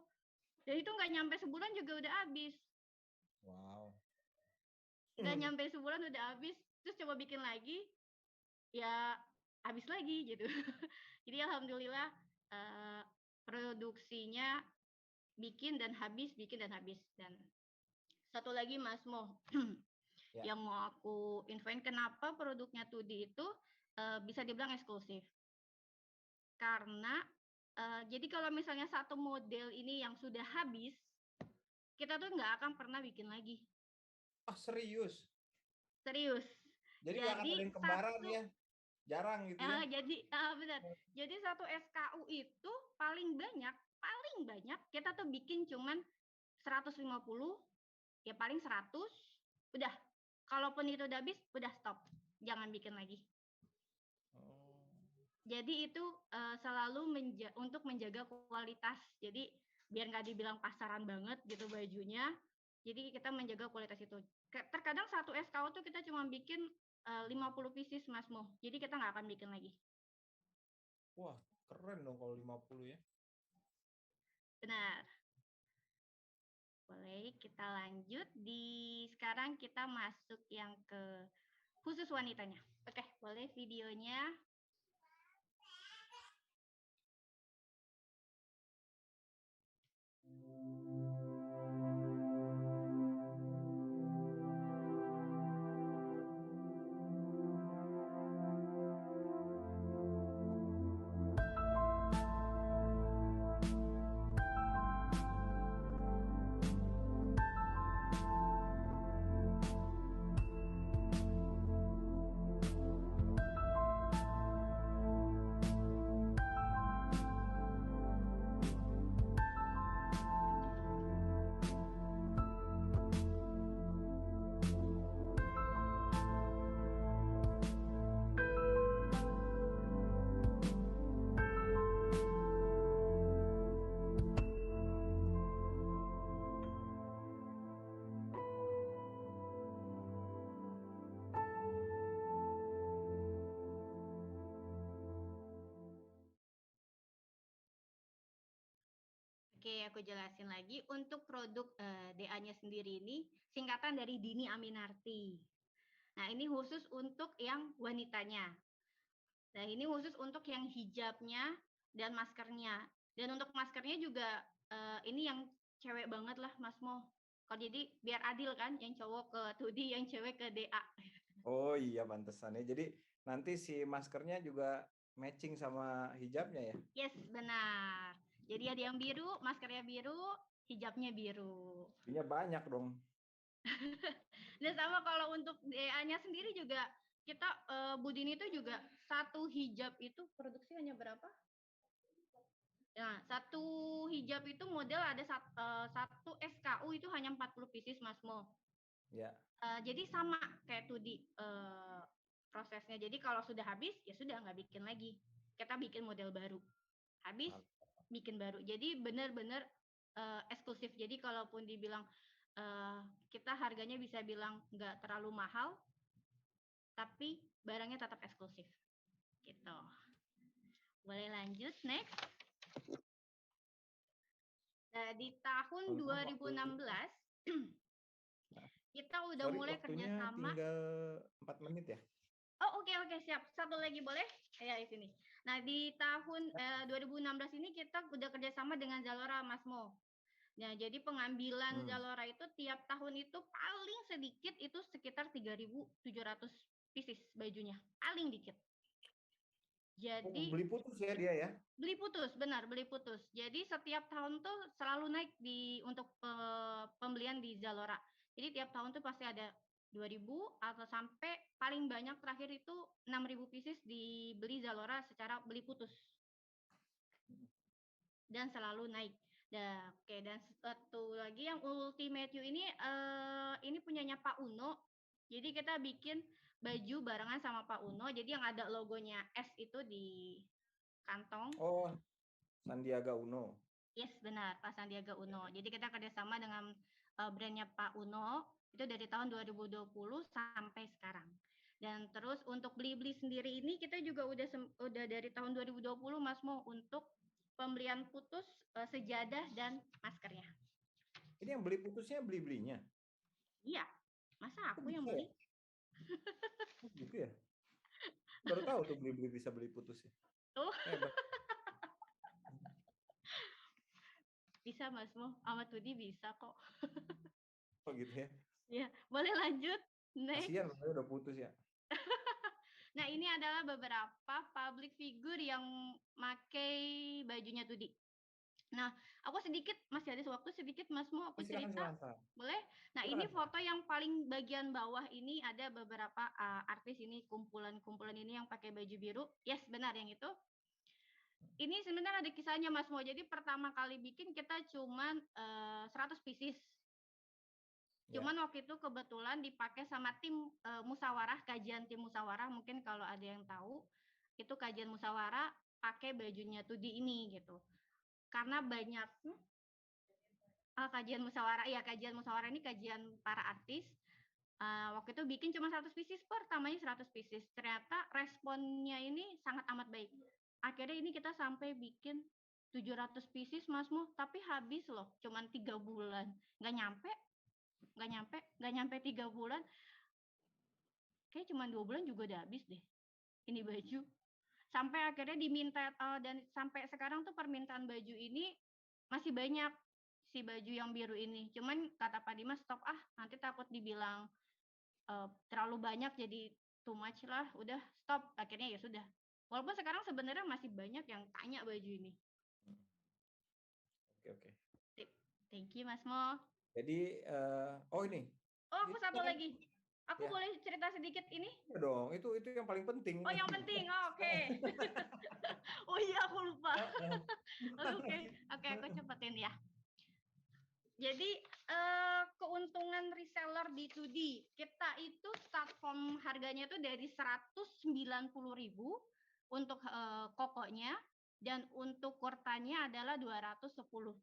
Dan itu nggak nyampe sebulan juga udah habis. Wow. Nggak nyampe sebulan udah habis, terus coba bikin lagi, ya habis lagi gitu. Jadi alhamdulillah produksinya bikin dan habis. Dan satu lagi Mas Mo, yang mau aku infoin, kenapa produknya Tudi itu bisa dibilang eksklusif. Karena jadi kalau misalnya satu model ini yang sudah habis, kita tuh nggak akan pernah bikin lagi. Ah, serius? Serius. Jadi nggak akan ada yang kembaran ya? Jarang gitu ya? Jadi benar. Jadi satu SKU itu paling banyak kita tuh bikin cuman 150, ya paling 100, udah. Kalaupun itu udah habis, udah stop. Jangan bikin lagi. Jadi itu selalu untuk menjaga kualitas. Jadi biar nggak dibilang pasaran banget gitu bajunya. Jadi kita menjaga kualitas itu. Terkadang satu SKU tuh kita cuma bikin 50 pieces Mas Mo. Jadi kita nggak akan bikin lagi. Wah, keren dong kalau 50 ya. benar. Boleh kita lanjut sekarang kita masuk yang ke khusus wanitanya. Oke, boleh videonya. Oke, aku jelasin lagi. Untuk produk DA-nya sendiri ini singkatan dari Dini Aminarti. Nah, ini khusus untuk yang wanitanya. Nah, ini khusus untuk yang hijabnya dan maskernya. Dan untuk maskernya juga ini yang cewek banget lah, Mas Mo. Kalau jadi biar adil kan, yang cowok ke Tudi, yang cewek ke DA. Oh iya, pantesan ya. Jadi nanti si maskernya juga matching sama hijabnya ya? Yes, benar. Jadi ada yang biru, maskernya biru, hijabnya biru. Ini banyak dong. Dan sama kalau untuk DA-nya sendiri juga kita Budin itu juga satu hijab itu produksi hanya berapa? Nah, satu hijab itu model ada satu SKU itu hanya 40 pieces, Mas Mo. Ya. Jadi sama kayak Tudi prosesnya. Jadi kalau sudah habis ya sudah nggak bikin lagi. Kita bikin model baru. Habis bikin baru. Jadi benar-benar eksklusif. Jadi kalaupun dibilang kita harganya bisa bilang nggak terlalu mahal, tapi barangnya tetap eksklusif. Gitu. Boleh lanjut, next. Nah, di tahun 2016, kita udah mulai kerjasama. Tinggal 4 menit ya? Oh, oke, siap. Satu lagi boleh? Ya, di sini. Nah, di tahun 2016 ini kita udah kerjasama dengan Zalora, Mas Mo. Nah, jadi pengambilan Zalora itu tiap tahun itu paling sedikit itu sekitar 3.700 pieces bajunya. Paling dikit. Jadi beli putus ya dia ya? Beli putus, benar, beli putus. Jadi setiap tahun tuh selalu naik untuk pembelian di Zalora. Jadi tiap tahun tuh pasti ada 2.000 atau sampai paling banyak terakhir itu 6.000 pieces dibeli Zalora secara beli putus. Dan selalu naik. Dan satu lagi yang Ultimate You ini punyanya Pak Uno. Jadi kita bikin baju barengan sama Pak Uno. Jadi yang ada logonya S itu di kantong. Oh, Sandiaga Uno. Yes, benar, Pak Sandiaga Uno. Jadi kita kerjasama dengan brandnya Pak Uno itu dari tahun 2020 sampai sekarang. Dan terus untuk beli-beli sendiri ini kita juga udah dari tahun 2020 Mas Mo untuk pembelian putus, sejadah dan maskernya. Ini yang beli putusnya beli-belinya? Iya, masa aku yang beli? Oh, gitu ya? Baru tahu tuh beli-beli bisa beli putus ya. Oh. Bisa Mas Mo, sama Tudi bisa kok. Oh gitu ya? Ya, boleh lanjut. Next. Kasihan udah putus ya. Nah, ini adalah beberapa public figure yang pakai bajunya Tudi. Nah, aku masih ada waktu sedikit Mas Mo, aku cerita. Boleh? Nah, ini foto yang paling bagian bawah ini ada beberapa artis ini, kumpulan ini yang pakai baju biru. Yes, benar yang itu. Ini sebenarnya ada kisahnya Mas Mo. Jadi pertama kali bikin kita cuman 100 pieces. Cuman waktu itu kebetulan dipakai sama tim musyawarah, kajian tim musyawarah, mungkin kalau ada yang tahu, itu kajian musyawarah pakai bajunya Tudi ini gitu. Karena banyak kajian musyawarah ini kajian para artis. Waktu itu bikin cuma 100 pieces, pertamanya 100 pieces. Ternyata responnya ini sangat amat baik. Akhirnya ini kita sampai bikin 700 pieces Mas Mo, tapi habis loh, cuman 3 bulan. Nggak nyampe 3 bulan. Kayak cuma 2 bulan juga udah habis deh ini baju. Sampai akhirnya diminta dan sampai sekarang tuh permintaan baju ini masih banyak, si baju yang biru ini. Cuman kata Pak Dimas stop nanti takut dibilang terlalu banyak jadi too much lah, udah stop. Akhirnya ya sudah. Walaupun sekarang sebenarnya masih banyak yang tanya baju ini. Oke. Thank you Mas Mo. Jadi ini. Aku satu lagi. Aku Ya. boleh cerita sedikit ini? Ya dong, itu yang paling penting. Oh, yang penting. Oke. Oh iya, aku lupa. Oke, aku cepetin ya. Jadi keuntungan reseller di 2D kita itu start from harganya itu dari 190.000 untuk kokonya, dan untuk kurtanya adalah 210.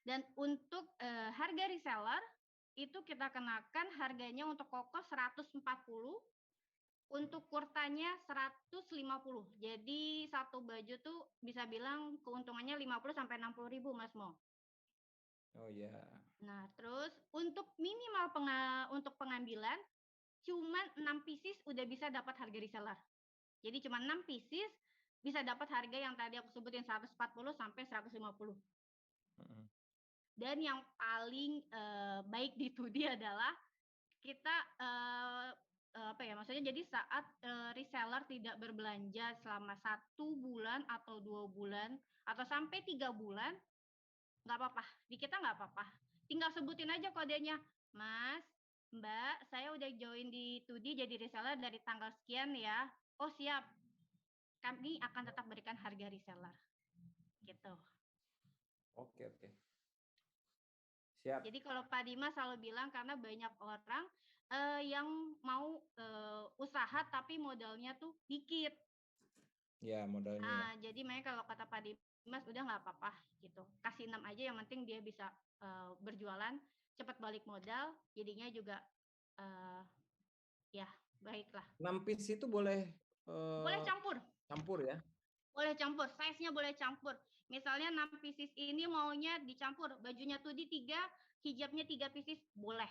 Dan untuk harga reseller itu kita kenakan harganya untuk koko 140, untuk kurtanya 150. Jadi satu baju tuh bisa bilang keuntungannya 50 sampai 60.000 Mas Mo. Oh iya. Nah, terus untuk minimal untuk pengambilan cuman 6 pieces udah bisa dapat harga reseller. Jadi cuma 6 pieces bisa dapat harga yang tadi aku sebutin 140 sampai 150. Dan yang paling baik di 2D adalah kita maksudnya jadi saat reseller tidak berbelanja selama 1 bulan atau 2 bulan atau sampai 3 bulan, nggak apa-apa, di kita nggak apa-apa, tinggal sebutin aja kodenya, Mas, Mbak, saya udah join di 2D jadi reseller dari tanggal sekian ya. Oh siap, kami akan tetap berikan harga reseller gitu. Oke. Siap. Jadi kalau Pak Dimas selalu bilang karena banyak orang yang mau usaha tapi modalnya tuh dikit. Ya, modalnya. Jadi makanya kalau kata Pak Dimas udah nggak apa-apa gitu. Kasih 6 aja yang penting dia bisa berjualan, cepat balik modal, jadinya juga ya baiklah. 6 piece itu boleh Boleh campur. Campur ya? Boleh campur, size-nya boleh campur. Misalnya 6 pieces ini maunya dicampur, bajunya 2D 3, hijabnya 3 pieces, boleh.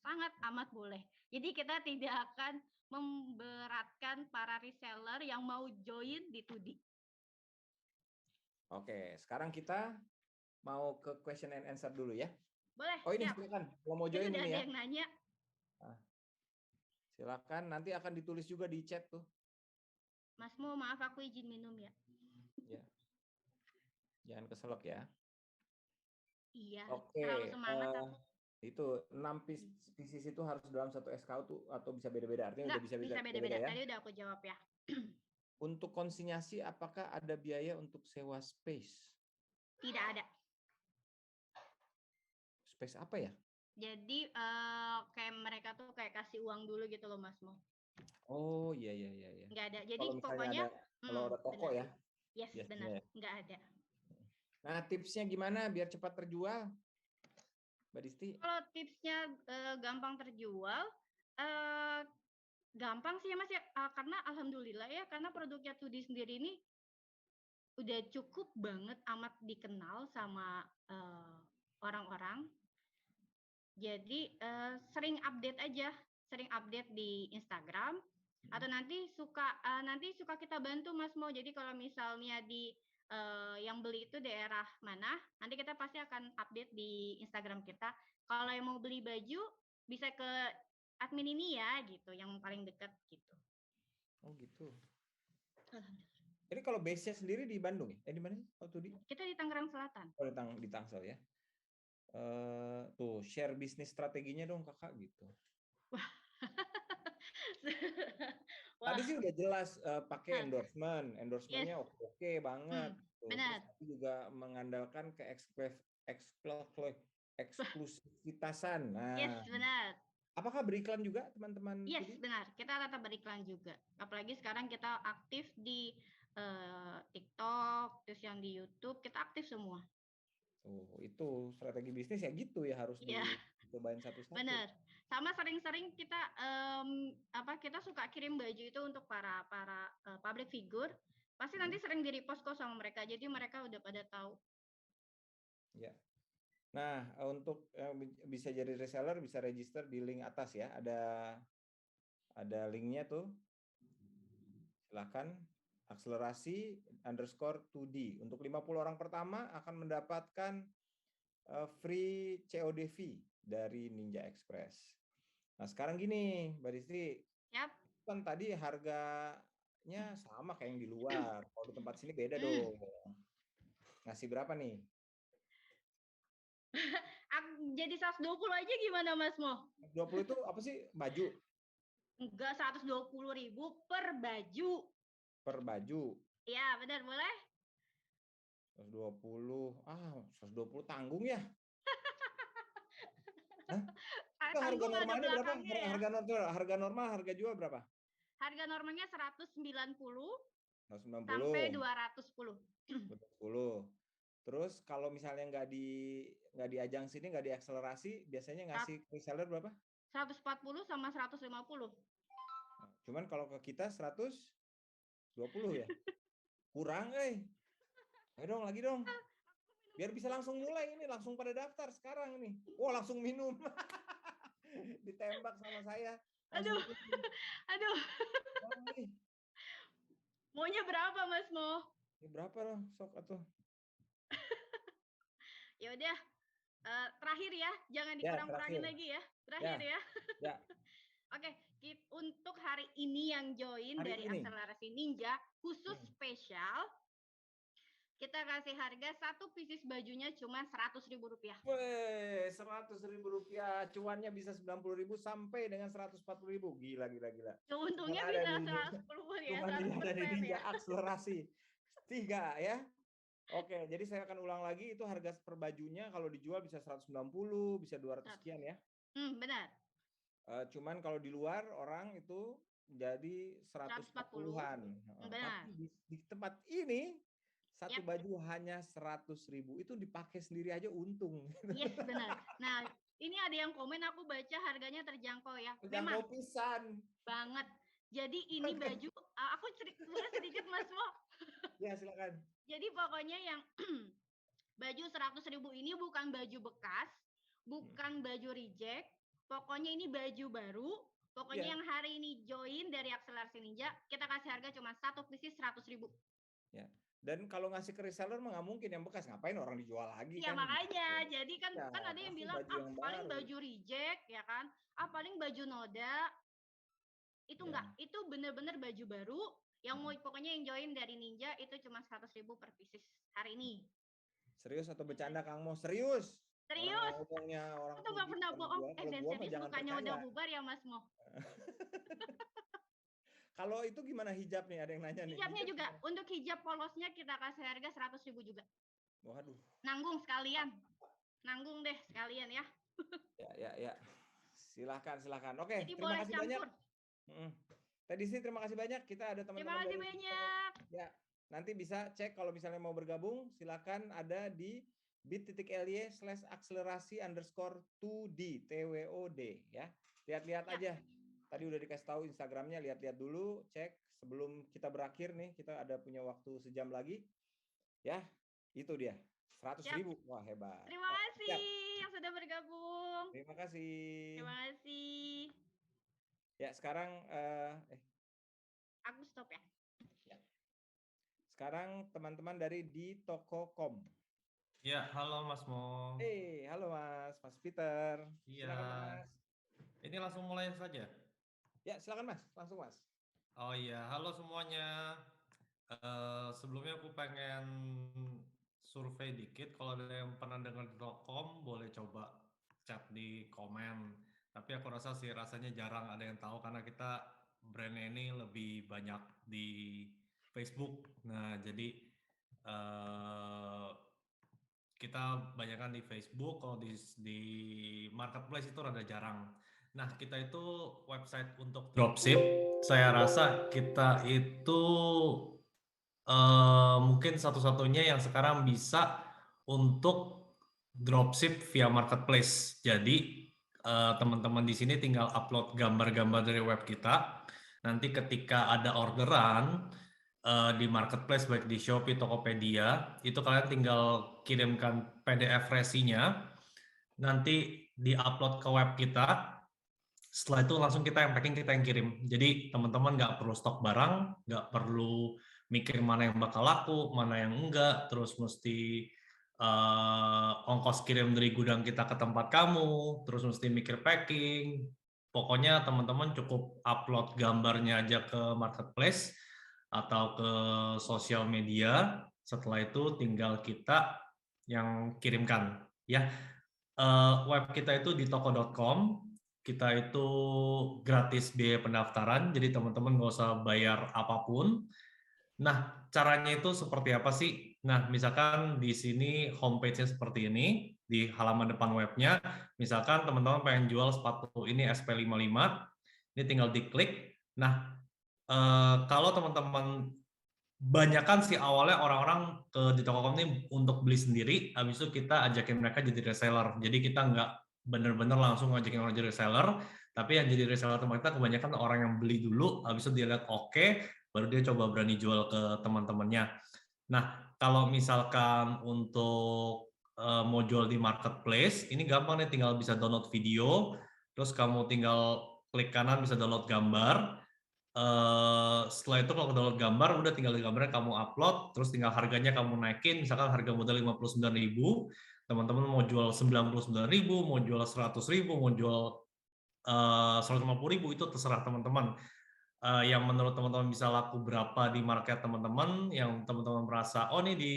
Sangat amat boleh. Jadi kita tidak akan memberatkan para reseller yang mau join di 2D. Oke, sekarang kita mau ke question and answer dulu ya. Boleh, Oh ini siap. silakan, kalau mau join Itu ini ada ya. yang nanya. Silakan, nanti akan ditulis juga di chat tuh. Mas Mo, maaf aku izin minum ya. Ya. Jangan keselak ya. Iya, Oke, terlalu semangat aku. itu 6 pieces itu harus dalam satu SKU tuh atau bisa beda-beda? Artinya Enggak, udah bisa bisa beda-beda. Ya? Tadi udah aku jawab ya. Untuk konsinyasi, apakah ada biaya untuk sewa space? Tidak ada. Space apa ya? Jadi kayak mereka tuh kayak kasih uang dulu gitu loh Mas Mo. Oh iya. Nggak ada. Jadi Kalau pokoknya kalau ada toko benar. ya. Yes, benar. Nggak ada. Nah, tipsnya gimana biar cepat terjual, Mbak Disti? Kalau tipsnya gampang terjual, gampang sih ya Mas ya. Karena alhamdulillah ya, karena produknya 2D sendiri ini udah cukup banget amat dikenal sama orang-orang. Jadi sering update aja, sering update di Instagram atau nanti suka kita bantu Mas Mo. Jadi kalau misalnya di yang beli itu daerah mana, nanti kita pasti akan update di Instagram kita. Kalau yang mau beli baju bisa ke admin ini ya gitu, yang paling dekat gitu. Oh gitu. Jadi kalau base-nya sendiri di Bandung ya? Di mana? Kita di Tangerang Selatan. Oh di Tangsel ya. Tuh share bisnis strateginya dong kakak gitu. Wah. Tadi sih udah jelas pakai endorsementnya oke banget. Benar. Terus juga mengandalkan ke eksklusivitasan. Nah, yes, benar. Apakah beriklan juga teman-teman? Yes, benar. Kita tetap beriklan juga. Apalagi sekarang kita aktif di TikTok, terus yang di YouTube, kita aktif semua. Itu strategi bisnis ya gitu ya, harus dicobain satu-satu. Benar. Sama sering-sering kita kita suka kirim baju itu untuk para public figure. Pasti nanti sering di-repost kok sama mereka, jadi mereka udah pada tahu. Ya. Nah, untuk bisa jadi reseller bisa register di link atas ya. Ada linknya tuh. Silahkan akselerasi_2D. Untuk 50 orang pertama akan mendapatkan free COD fee dari Ninja Express. Nah, sekarang gini, Mbak Distri. Yap. Kan tadi harganya sama kayak yang di luar. Kalau di tempat sini beda dong. Ngasih berapa nih? Jadi 120 aja gimana Mas Mo? 120 itu apa sih? Baju? Enggak, 120.000 per baju. Per baju? Iya, benar, boleh? 120. 120 tanggung ya? Hah? Itu harga Tanggung ada normalnya berapa? belakangnya ya. Harga normal, harga jual berapa? Harga normalnya 190 190. sampai 210. 210. Terus kalau misalnya nggak di ajang sini, nggak di akselerasi, biasanya ngasih reseller berapa? 140 sama 150. Cuman kalau ke kita 120 ya? Kurang, Ayo dong, lagi dong. Biar bisa langsung mulai ini, langsung pada daftar sekarang ini. Wah, langsung minum. Ditembak sama saya. Aduh. Aduh. Maunya berapa, Mas Mo? Ya, berapa loh, sok atuh. Ya udah. Terakhir ya, jangan dikurang-kurangin lagi ya. Terakhir ya. Ya. Oke, untuk hari ini yang join dari Akselerasi Ninja khusus spesial, kita kasih harga satu pieces bajunya cuma Rp100.000. Weh, Rp100.000, cuannya bisa Rp90.000 sampai dengan Rp140.000. Gila. Untungnya bisa 110 ya. Cuma ada di Ninja Akselerasi 3 ya. Oke, jadi saya akan ulang lagi, itu harga per bajunya kalau dijual bisa 190, bisa 200 sekian ya. Benar. Cuman kalau di luar orang itu jadi 140-an. Benar. Tapi di tempat ini satu baju hanya 100.000, itu dipakai sendiri aja untung. Yes, benar. Nah, ini ada yang komen, aku baca harganya terjangkau ya. Terjangkau pisan. Banget. Jadi ini baju, aku boleh sedikit Mas Mo? Ya, silakan. Jadi pokoknya yang baju 100.000 ini bukan baju bekas, bukan baju reject, pokoknya ini baju baru. Pokoknya yang hari ini join dari Akselerasi Ninja, kita kasih harga cuma satu pieces 100.000. Ya. Dan kalau ngasih ke reseller mah nggak mungkin yang bekas, ngapain orang dijual lagi ya, kan? Makanya, jadi kan ada yang bilang paling baru. baju reject ya kan, paling baju noda. Itu enggak, itu bener-bener baju baru yang mau pokoknya yang join dari Ninja itu cuma 100.000 per pieces hari ini. Serius atau bercanda Kang Mo? Serius. Serius. Orang itu nggak pernah bohong. Dan serius bukannya udah bubar ya Mas Mo? Kalau itu gimana hijab nih? Ada yang nanya nih. Hijabnya juga. Untuk hijab polosnya kita kasih harga 100.000 juga. Waduh. Nanggung sekalian. Nanggung deh sekalian ya. Ya. Silahkan. Oke, jadi terima kasih campur. banyak. Tadi sih terima kasih banyak. Kita ada teman-teman. Terima kasih banyak. Ya, nanti bisa cek kalau misalnya mau bergabung, silakan ada di bit.ly/akselerasi_2D TWOD ya. Lihat-lihat aja. Tadi udah dikasih tahu Instagramnya, lihat-lihat dulu, cek sebelum kita berakhir nih, kita ada punya waktu sejam lagi. Ya, itu dia. 100.000. Wah, hebat. Terima kasih yang sudah bergabung. Terima kasih. Terima kasih. Ya, sekarang aku stop ya. Sekarang teman-teman dari di Toko.com. Ya, halo Mas Mo. Halo Mas Peter. Iya. Silakan Mas. Ini langsung mulai saja. Ya, silakan Mas, langsung Mas. Oh iya, halo semuanya. Sebelumnya aku pengen survei dikit. Kalau ada yang pernah dengar Toko.com, boleh coba chat di komen. Tapi aku rasa sih rasanya jarang ada yang tahu karena kita brandnya ini lebih banyak di Facebook. Nah, jadi kita banyakkan di Facebook, kalau di marketplace itu rada jarang. Nah, kita itu website untuk dropship. Saya rasa kita itu mungkin satu-satunya yang sekarang bisa untuk dropship via marketplace. Jadi teman-teman di sini tinggal upload gambar-gambar dari web kita. Nanti ketika ada orderan, di marketplace baik di Shopee, Tokopedia, itu kalian tinggal kirimkan PDF resinya, nanti di-upload ke web kita. Setelah itu langsung kita yang packing, kita yang kirim. Jadi teman-teman nggak perlu stok barang, nggak perlu mikir mana yang bakal laku, mana yang enggak, terus mesti ongkos kirim dari gudang kita ke tempat kamu, terus mesti mikir packing. Pokoknya teman-teman cukup upload gambarnya aja ke marketplace atau ke sosial media. Setelah itu tinggal kita yang kirimkan. Ya, web kita itu di toko.com. Kita itu gratis biaya pendaftaran, jadi teman-teman nggak usah bayar apapun. Nah, caranya itu seperti apa sih? Nah, misalkan di sini homepage-nya seperti ini, di halaman depan webnya, misalkan teman-teman pengen jual sepatu ini SP55, ini tinggal diklik. Nah, kalau teman-teman banyakan sih awalnya orang-orang di Tokokom ini untuk beli sendiri, habis itu kita ajakin mereka jadi reseller. Jadi kita nggak bener-bener langsung ngajakin orang jadi reseller, tapi yang jadi reseller teman kita kebanyakan orang yang beli dulu, habis itu dia lihat oke, baru dia coba berani jual ke teman-temannya. Nah, kalau misalkan untuk mau jual di marketplace, ini gampang nih, tinggal bisa download video, terus kamu tinggal klik kanan bisa download gambar. Setelah itu kalau download gambar, udah tinggal gambarnya kamu upload, terus tinggal harganya kamu naikin, misalkan harga modal 59.000, teman-teman mau jual 99.000, mau jual 100.000, mau jual 150.000, itu terserah teman-teman. Yang menurut teman-teman bisa laku berapa di market teman-teman, yang teman-teman merasa, oh nih di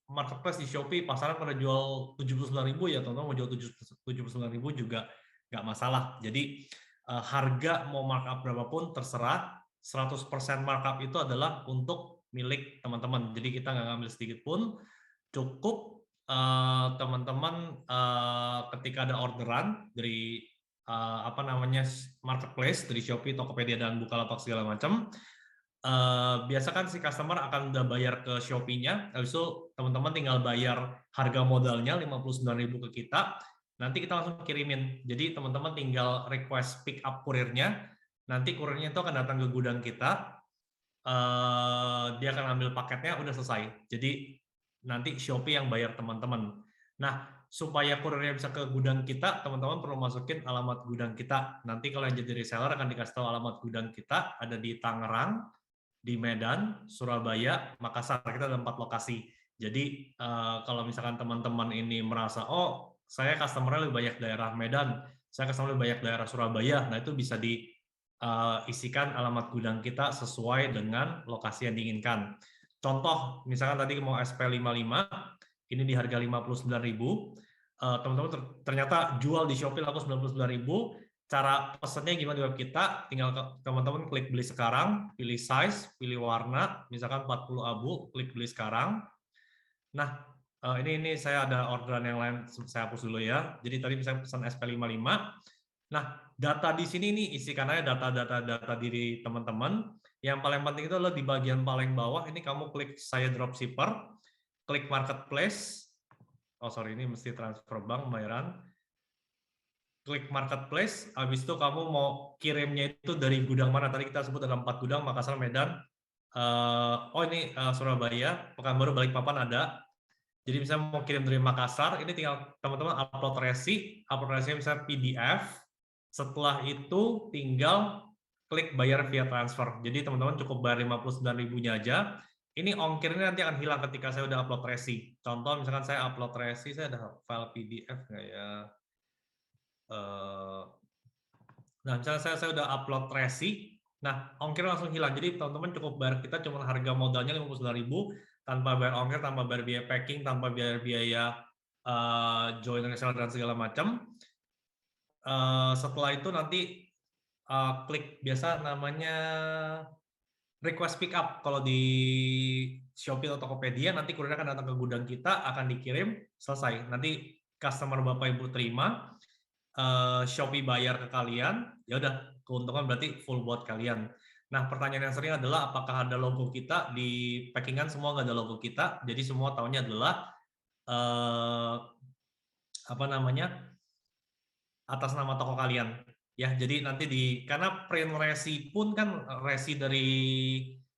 marketplace di Shopee pasaran pada jual 79.000 ya, teman-teman mau jual 79.000 juga nggak masalah. Jadi harga mau markup berapapun terserah, 100% markup itu adalah untuk milik teman-teman. Jadi kita nggak ngambil sedikit pun, cukup teman-teman ketika ada orderan dari marketplace, dari Shopee, Tokopedia, dan Bukalapak segala macam, biasa kan si customer akan udah bayar ke Shopee-nya, habis itu teman-teman tinggal bayar harga modalnya 59.000 ke kita, nanti kita langsung kirimin. Jadi teman-teman tinggal request pick up kurirnya, nanti kurirnya itu akan datang ke gudang kita, dia akan ambil paketnya, udah selesai. Jadi nanti Shopee yang bayar teman-teman. Nah, supaya kurirnya bisa ke gudang kita, teman-teman perlu masukin alamat gudang kita. Nanti kalau yang jadi reseller akan dikasih tahu alamat gudang kita, ada di Tangerang, di Medan, Surabaya, Makassar. Kita ada 4 lokasi. Jadi kalau misalkan teman-teman ini merasa, oh saya customer-nya lebih banyak daerah Medan, saya customer lebih banyak daerah Surabaya, nah itu bisa diisikan alamat gudang kita sesuai dengan lokasi yang diinginkan. Contoh, misalkan tadi mau SP55, ini di harga 59.000, teman-teman ternyata jual di Shopee laku 99.000, cara pesannya gimana di web kita, tinggal teman-teman klik beli sekarang, pilih size, pilih warna, misalkan 40 abu, klik beli sekarang. Nah, ini saya ada orderan yang lain, saya hapus dulu ya. Jadi tadi saya pesan SP55. Nah, data di sini nih isikan aja data diri teman-teman. Yang paling penting itu adalah di bagian paling bawah, ini kamu klik saya dropshipper, klik marketplace. Oh sorry, ini mesti transfer bank pembayaran. Klik marketplace, habis itu kamu mau kirimnya itu dari gudang mana? Tadi kita sebut ada 4 gudang, Makassar, Medan. Ini Surabaya, Pekanbaru, Balikpapan ada. Jadi misalnya mau kirim dari Makassar, ini tinggal teman-teman upload resinya misalnya PDF. Setelah itu tinggal klik bayar via transfer. Jadi teman-teman cukup bayar 59.000-nya aja. Ini ongkirnya nanti akan hilang ketika saya udah upload resi. Contoh misalkan saya upload resi, saya ada file PDF nggak ya? Nah, misalnya saya udah upload resi, nah ongkirnya langsung hilang. Jadi teman-teman cukup bayar kita cuma harga modalnya 59.000, tanpa bayar ongkir, tanpa bayar biaya packing, tanpa bayar biaya join reseller dan segala macam. Setelah itu nanti klik biasa namanya request pick up. Kalau di Shopee atau Tokopedia, nanti kurirnya akan datang ke gudang kita, akan dikirim, selesai. Nanti customer Bapak Ibu terima, Shopee bayar ke kalian, ya udah keuntungan berarti full buat kalian. Nah, pertanyaan yang sering adalah apakah ada logo kita di packingan? Semua nggak ada logo kita, jadi semua tahunya adalah atas nama toko kalian. Ya, jadi nanti karena print resi pun kan resi dari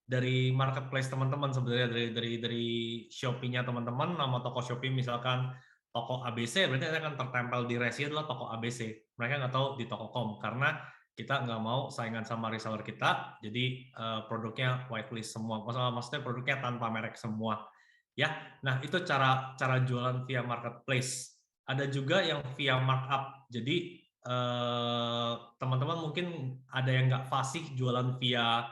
dari marketplace teman-teman sebenarnya, dari Shopee-nya teman-teman, nama toko Shopee misalkan toko ABC, berarti akan tertempel di resi adalah toko ABC. Mereka nggak tahu di Tokokom karena kita nggak mau saingan sama reseller kita, jadi produknya whitelist semua. Maksudnya produknya tanpa merek semua. Ya, nah itu cara jualan via marketplace. Ada juga yang via markup. Jadi teman-teman mungkin ada yang nggak fasih jualan via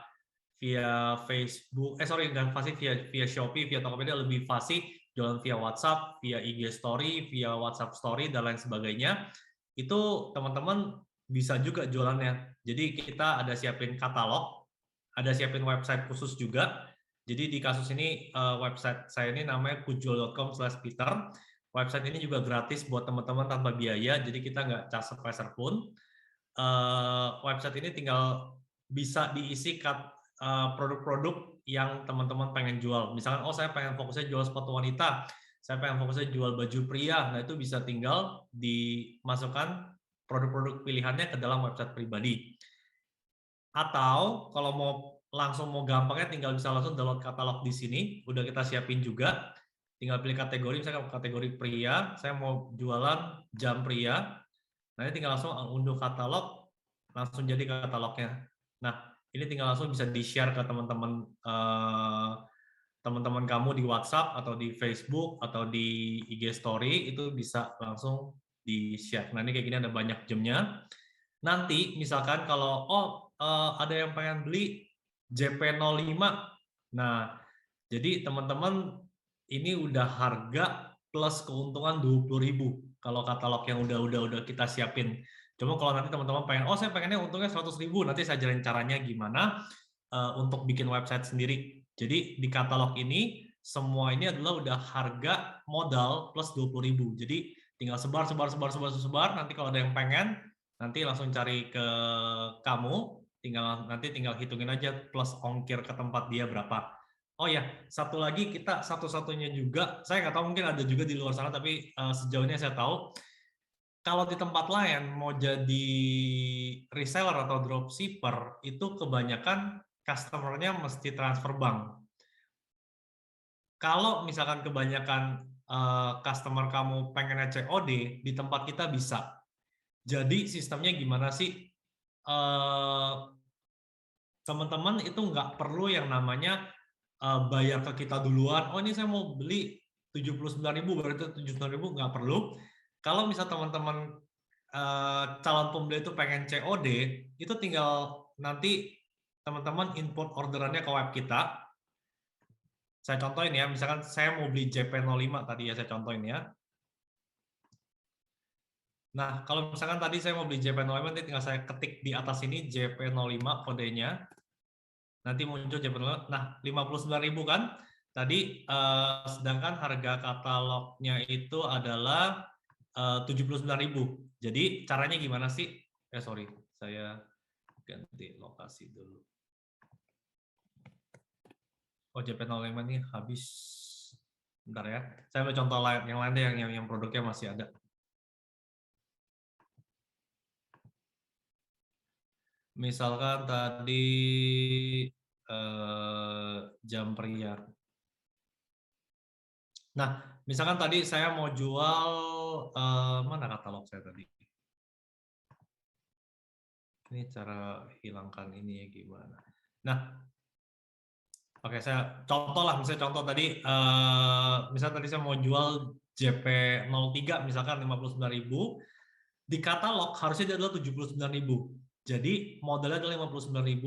Facebook, nggak fasih via Shopee, via Tokopedia, lebih fasih jualan via WhatsApp, via IG Story, via WhatsApp Story dan lain sebagainya. Itu teman-teman bisa juga jualannya. Jadi kita ada siapin katalog, ada siapin website khusus juga. Jadi di kasus ini website saya ini namanya kujual.com/Peter. Website ini juga gratis buat teman-teman tanpa biaya, jadi kita nggak charge sepeser pun. Website ini tinggal bisa diisi produk-produk yang teman-teman pengen jual. Misalkan, saya pengen fokusnya jual sepatu wanita, saya pengen fokusnya jual baju pria. Nah, itu bisa tinggal dimasukkan produk-produk pilihannya ke dalam website pribadi. Atau kalau mau gampangnya tinggal bisa langsung download katalog di sini, udah kita siapin juga. Tinggal pilih kategori, misalnya kategori pria, saya mau jualan jam pria. Nah, ini tinggal langsung unduh katalog, langsung jadi katalognya. Nah, ini tinggal langsung bisa di-share ke teman-teman kamu di WhatsApp atau di Facebook atau di IG Story, itu bisa langsung di-share. Nah, ini kayak gini ada banyak jamnya. Nanti misalkan kalau ada yang pengen beli JP05. Nah, jadi teman-teman ini udah harga plus keuntungan 20.000 kalau katalog yang udah kita siapin. Cuma kalau nanti teman-teman pengen, saya pengennya untungnya 100.000, nanti saya ajarin caranya gimana untuk bikin website sendiri. Jadi di katalog ini semua ini adalah udah harga modal plus 20.000. Jadi tinggal sebar. Nanti kalau ada yang pengen, nanti langsung cari ke kamu. Nanti tinggal hitungin aja plus ongkir ke tempat dia berapa. Oh ya, satu lagi kita satu-satunya juga, saya nggak tahu mungkin ada juga di luar sana, tapi sejauh ini saya tahu kalau di tempat lain mau jadi reseller atau dropshipper itu kebanyakan customer-nya mesti transfer bank. Kalau misalkan kebanyakan customer kamu pengennya COD, di tempat kita bisa. Jadi sistemnya gimana sih? Teman-teman itu nggak perlu yang namanya bayar ke kita duluan. Ini saya mau beli 79.000, berarti 79.000 nggak perlu. Kalau misal teman-teman calon pembeli itu pengen COD, itu tinggal nanti teman-teman input orderannya ke web kita. Saya contohin ya, misalkan saya mau beli JP05 tadi ya, saya contohin ya. Nah, kalau misalkan tadi saya mau beli JP05, nanti tinggal saya ketik di atas ini JP05 kodenya. Nanti muncul JP05. Nah, 59.000 kan? Tadi sedangkan harga katalognya itu adalah 79.000. Jadi caranya gimana sih? Sorry, saya ganti lokasi dulu. JP05 ini habis. Bentar ya. Saya ambil contoh yang lain deh, yang produknya masih ada. Misalkan tadi jam pria. Nah, misalkan tadi saya mau jual, mana katalog saya tadi? Ini cara hilangkan ini ya gimana? Nah, oke, saya contoh lah, misalnya contoh tadi, misalnya tadi saya mau jual JP03 misalkan 59.000, di katalog harusnya dia adalah 79.000. Jadi modalnya adalah 59.000.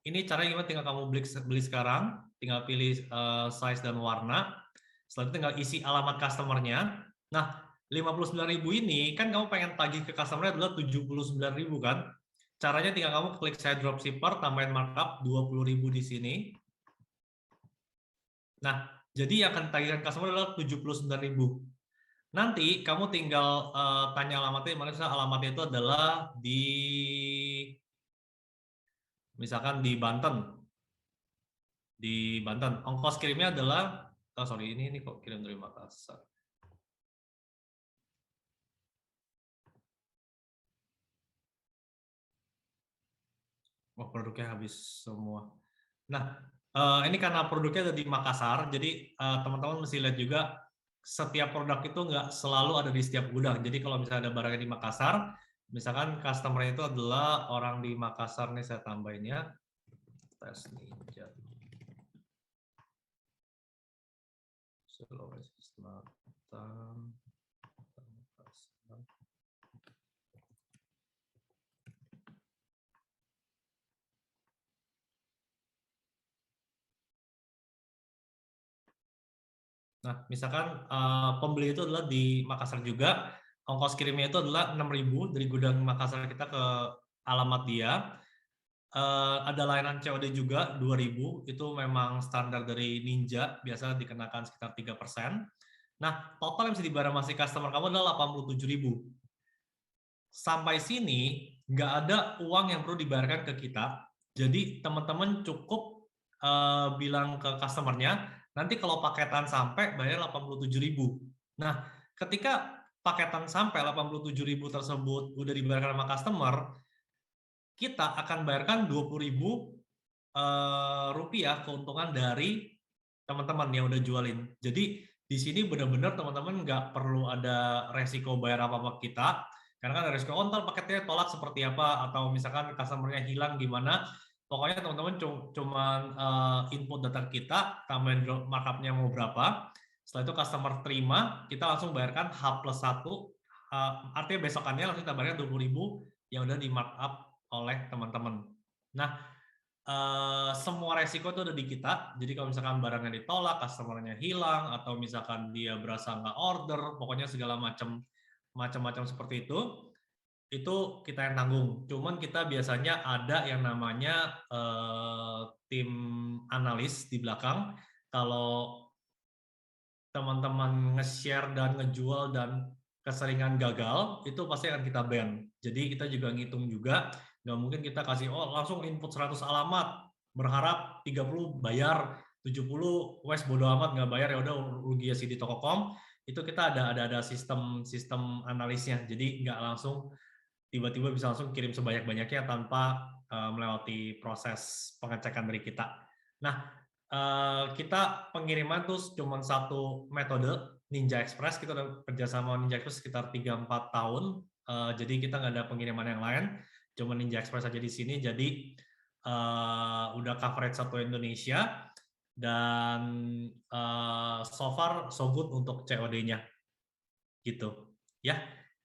Ini caranya gimana? Tinggal kamu beli sekarang, tinggal pilih size dan warna. Setelah itu tinggal isi alamat customer-nya. Nah, 59.000 ini kan kamu pengen tagih ke customer-nya adalah 79.000 kan? Caranya tinggal kamu klik saya dropshipper, tambahin markup 20.000 di sini. Nah, jadi yang akan ditagihkan customer adalah 79.000. Nanti kamu tinggal tanya alamatnya, mana alamatnya itu adalah di, misalkan di Banten. Di Banten. Ongkos kirimnya adalah, sorry ini kok kirim dari Makassar. Produknya habis semua. Nah, ini karena produknya ada di Makassar, jadi teman-teman mesti lihat juga setiap produk itu nggak selalu ada di setiap gudang. Jadi kalau misalnya ada barangnya di Makassar, misalkan customer itu adalah orang di Makassar nih, saya tambahin ya. Tes Ninja. Sulawesi Selatan. Nah, misalkan pembeli itu adalah di Makassar juga, ongkos kirimnya itu adalah 6.000 dari gudang Makassar kita ke alamat dia. Ada layanan COD juga 2.000, itu memang standar dari Ninja, biasa dikenakan sekitar 3%. Nah, total yang bisa dibarang-masih customer kamu adalah 87.000. Sampai sini, nggak ada uang yang perlu dibayarkan ke kita, jadi teman-teman cukup bilang ke customernya, nanti kalau paketan sampai bayar 87.000. Nah, ketika paketan sampai 87.000 tersebut udah dibayarkan sama customer, kita akan bayarkan 20.000 rupiah keuntungan dari teman-teman yang udah jualin. Jadi di sini benar-benar teman-teman nggak perlu ada resiko bayar apa-apa kita, karena kan ada resiko ntar paketnya tolak seperti apa, atau misalkan customer-nya hilang gimana. Pokoknya teman-teman cuman input data kita, tambahin markup-nya mau berapa. Setelah itu customer terima, kita langsung bayarkan H+1, artinya besokannya langsung kita bayarkan 20.000 yang udah di markup oleh teman-teman. Nah, semua resiko itu ada di kita. Jadi kalau misalkan barangnya ditolak, customer-nya hilang, atau misalkan dia berasa nggak order, pokoknya segala macam seperti itu kita yang tanggung. Cuman kita biasanya ada yang namanya tim analis di belakang. Kalau teman-teman nge-share dan ngejual dan keseringan gagal, itu pasti akan kita ban. Jadi kita juga ngitung juga, nggak mungkin kita kasih langsung input 100 alamat, berharap 30 bayar, 70 wes bodo amat nggak bayar, ya udah rugi sih di Tokokom. Itu kita ada sistem analisnya, jadi nggak langsung tiba-tiba bisa langsung kirim sebanyak-banyaknya tanpa melewati proses pengecekan dari kita. Nah, kita pengiriman tuh cuma satu metode, Ninja Express. Kita udah kerja sama Ninja Express sekitar 3-4 tahun, jadi kita nggak ada pengiriman yang lain, cuma Ninja Express aja di sini. Jadi udah coverage satu Indonesia, dan so far so good untuk COD-nya gitu ya.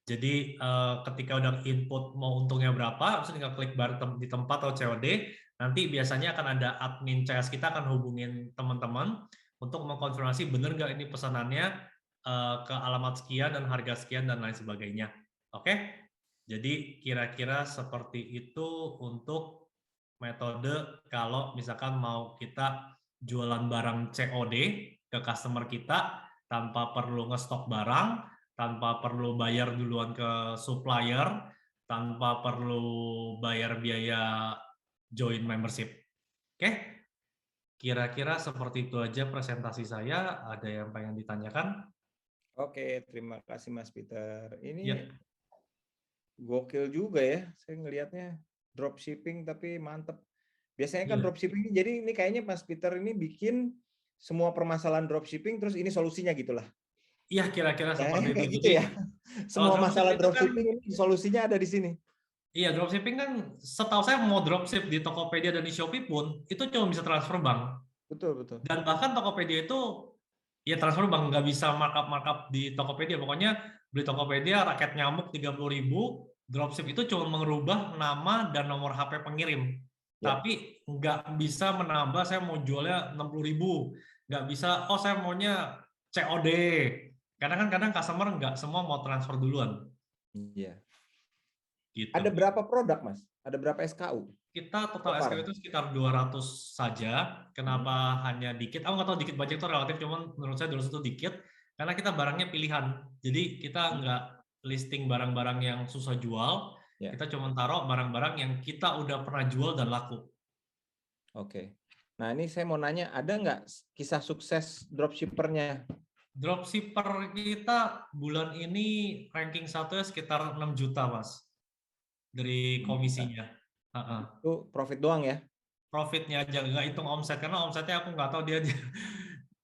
Jadi ketika udah input mau untungnya berapa, terus tinggal klik bar di tempat atau COD, nanti biasanya akan ada admin CS kita akan hubungin teman-teman untuk mengkonfirmasi benar nggak ini pesanannya ke alamat sekian dan harga sekian dan lain sebagainya. Oke? Jadi kira-kira seperti itu untuk metode kalau misalkan mau kita jualan barang COD ke customer kita tanpa perlu ngestok barang, tanpa perlu bayar duluan ke supplier, tanpa perlu bayar biaya join membership. Oke? Kira-kira seperti itu aja presentasi saya. Ada yang pengen ditanyakan? Oke, terima kasih Mas Peter. Ini Ya. Gokil juga ya, saya ngelihatnya dropshipping tapi mantep. Biasanya kan Iya. dropshipping, jadi ini kayaknya Mas Peter ini bikin semua permasalahan dropshipping terus ini solusinya gitulah. Iya, kira-kira seperti itu. Kayak gitu Jadi, ya. Semua masalah dropship itu kan- dropshipping ini solusinya ada di sini. Iya, dropshipping kan setahu saya mau dropship di Tokopedia dan di Shopee pun itu cuma bisa transfer bank. Betul, betul. Dan bahkan Tokopedia itu ya transfer bank, nggak bisa markup di Tokopedia. Pokoknya beli Tokopedia raket nyamuk 30.000, dropship itu cuma mengubah nama dan nomor HP pengirim. Ya. Tapi nggak bisa menambah saya mau jualnya 60.000. Nggak bisa, saya maunya COD. Karena kan kadang customer nggak semua mau transfer duluan. Iya. Gitu. Ada berapa produk, Mas? Ada berapa SKU? Kita total SKU itu sekitar 200 saja. Kenapa hanya dikit? Aku nggak tahu dikit banyak itu relatif, cuman menurut saya 200 itu dikit. Karena kita barangnya pilihan. Jadi kita nggak listing barang-barang yang susah jual. Ya. Kita cuma taruh barang-barang yang kita udah pernah jual dan laku. Oke. Nah ini saya mau nanya, ada nggak kisah sukses dropshippernya? Dropshipper kita bulan ini ranking 1 sekitar 6 juta, Mas. Dari komisinya. Itu profit doang ya? profitnya aja, nggak hitung omset, karena omsetnya aku nggak tahu dia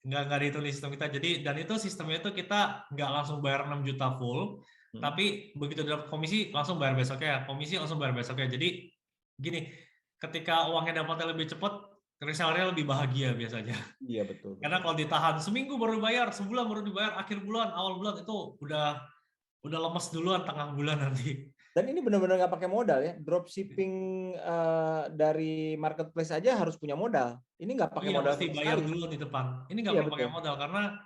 nggak dihitung di sistem kita. Jadi dan itu sistemnya itu kita nggak langsung bayar 6 juta full, tapi begitu dapat komisi langsung bayar besoknya, komisi langsung bayar besoknya. Jadi gini, ketika uangnya dapatnya lebih cepat, resellernya lebih bahagia biasanya. Iya betul. Karena kalau ditahan seminggu baru bayar, sebulan baru dibayar, akhir bulan, awal bulan itu udah lemes duluan tengah bulan nanti. Dan ini benar-benar nggak pakai modal ya. Dropshipping dari marketplace aja harus punya modal. Ini nggak pakai modal mesti sama bayar sekali. dulu di depan. Ini nggak perlu pakai modal karena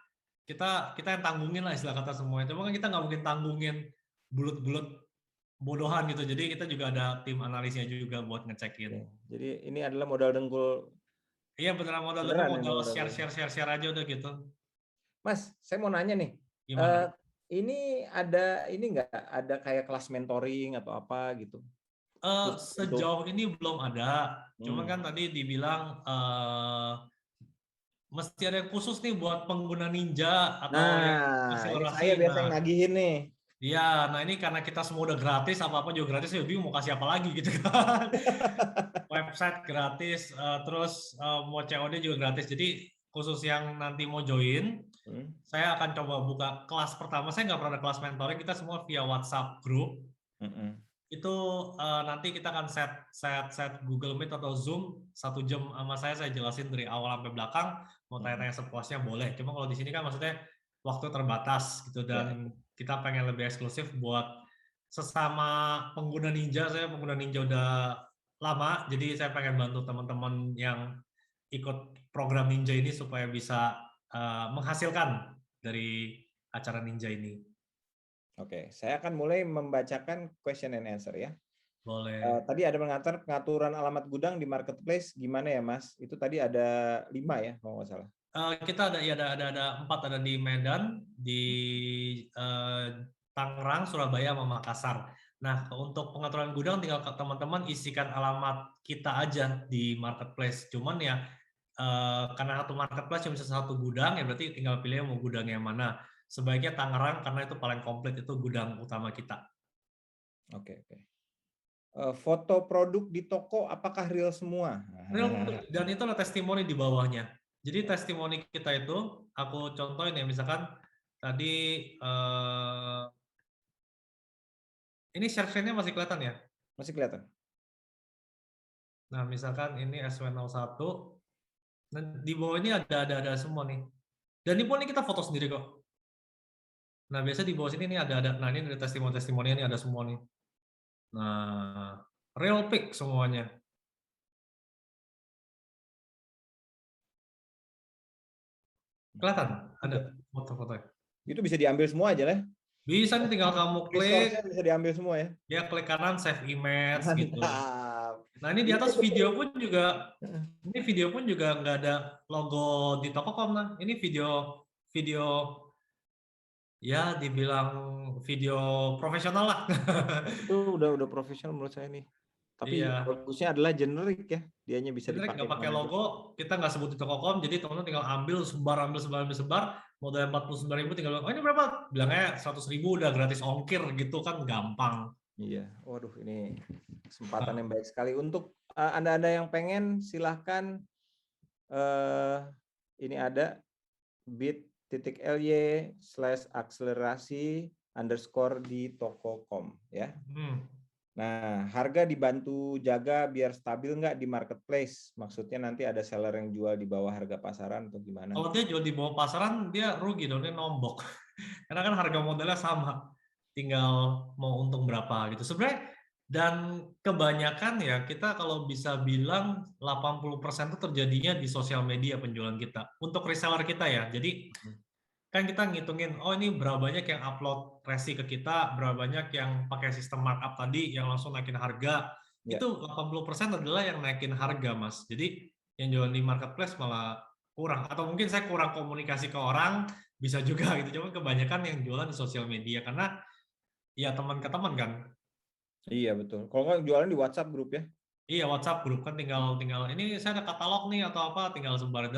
kita yang tanggungin lah istilah kata semua. Cuma kan kita nggak mungkin tanggungin bulut-bulut bodohan gitu. Jadi kita juga ada tim analisnya juga buat ngecekin. Jadi ini adalah modal dengkul. Iya beneran modal share aja udah gitu. Mas, saya mau nanya nih. Gimana? Ini nggak ada kayak kelas mentoring atau apa gitu? Sejauh ini belum ada. Cuma kan tadi dibilang mesti ada yang khusus nih buat pengguna Ninja atau yang akselerasi. Saya biasa yang nagihin nih. Iya, nah ini karena kita semua udah gratis, apa-apa juga gratis, ya bingung mau kasih apa lagi gitu kan. Website gratis, terus mau COD juga gratis. Jadi khusus yang nanti mau join, saya akan coba buka kelas pertama. Saya nggak pernah ada kelas mentoring, kita semua via WhatsApp group. Itu nanti kita akan set Google Meet atau Zoom 1 jam sama saya jelasin dari awal sampai belakang. Mau tanya-tanya sepuasnya boleh. Cuma kalau di sini kan maksudnya waktu terbatas gitu dan kita pengen lebih eksklusif buat sesama pengguna Ninja. Saya pengguna Ninja udah lama, jadi saya pengen bantu teman-teman yang ikut program Ninja ini supaya bisa menghasilkan dari acara Ninja ini. Oke, saya akan mulai membacakan question and answer ya. Boleh. Tadi ada pengaturan alamat gudang di marketplace gimana ya Mas? Itu tadi ada 5 ya kalau nggak salah. Kita ada 4, ada di Medan, di Tangerang, Surabaya, sama Makassar. Nah, untuk pengaturan gudang tinggal teman-teman isikan alamat kita aja di marketplace. Cuman ya karena satu marketplace cuma bisa 1 gudang, ya berarti tinggal pilih mau gudang yang mana. Sebaiknya Tangerang karena itu paling komplit, itu gudang utama kita. Oke. Foto produk di toko apakah real semua? Real, dan itu ada testimoni di bawahnya. Jadi testimoni kita itu, aku contohin ya, misalkan tadi ini share screen-nya masih kelihatan ya? Masih kelihatan. Nah, misalkan ini SW01, dan di bawah ini ada semua nih. Dan ini pun ini kita foto sendiri kok. Nah, biasa di bawah sini ini ada. Nah, ini ada testimoni-testimoni ini ada semua nih. Nah, real pic semuanya. Kelihatan? Ada foto-fotonya. Itu bisa diambil semua aja lah. Bisa nih, tinggal kamu klik. Bisa diambil semua ya. Ya, klik kanan save image gitu. Nah, ini di atas video pun juga nggak ada logo di Tokokom. Nah, ini video ya dibilang video profesional lah. Itu udah profesional menurut saya nih. Tapi bagusnya adalah generik ya. Dianya bisa dipakai. Nggak pakai logo, kita nggak sebut di Tokokom, jadi teman-teman tinggal ambil sebar. Modal 49.000 tinggal, oh ini berapa? Bilangnya 100.000 udah gratis ongkir gitu kan, gampang. Iya, waduh ini kesempatan yang baik sekali. Untuk Anda-Anda yang pengen silahkan ini ada bit.ly/akselerasi_ di Tokokom ya. Nah, harga dibantu jaga biar stabil nggak di marketplace? Maksudnya nanti ada seller yang jual di bawah harga pasaran atau gimana? Kalau dia jual di bawah pasaran, dia rugi dong, dia nombok. Karena kan harga modalnya sama, tinggal mau untung berapa gitu. Sebenarnya, dan kebanyakan ya, kita kalau bisa bilang 80% itu terjadinya di sosial media penjualan kita. Untuk reseller kita ya, jadi kan kita ngitungin, oh ini berapa banyak yang upload resi ke kita, berapa banyak yang pakai sistem markup tadi, yang langsung naikin harga. Itu 80% adalah yang naikin harga, Mas. Jadi yang jualan di marketplace malah kurang. Atau mungkin saya kurang komunikasi ke orang, bisa juga gitu. Cuma kebanyakan yang jualan di sosial media, karena ya teman ke teman kan. Iya, betul. Kalau nggak jualan di WhatsApp grup ya? Iya, WhatsApp grup kan tinggal ini saya ada katalog nih atau apa, tinggal sebar.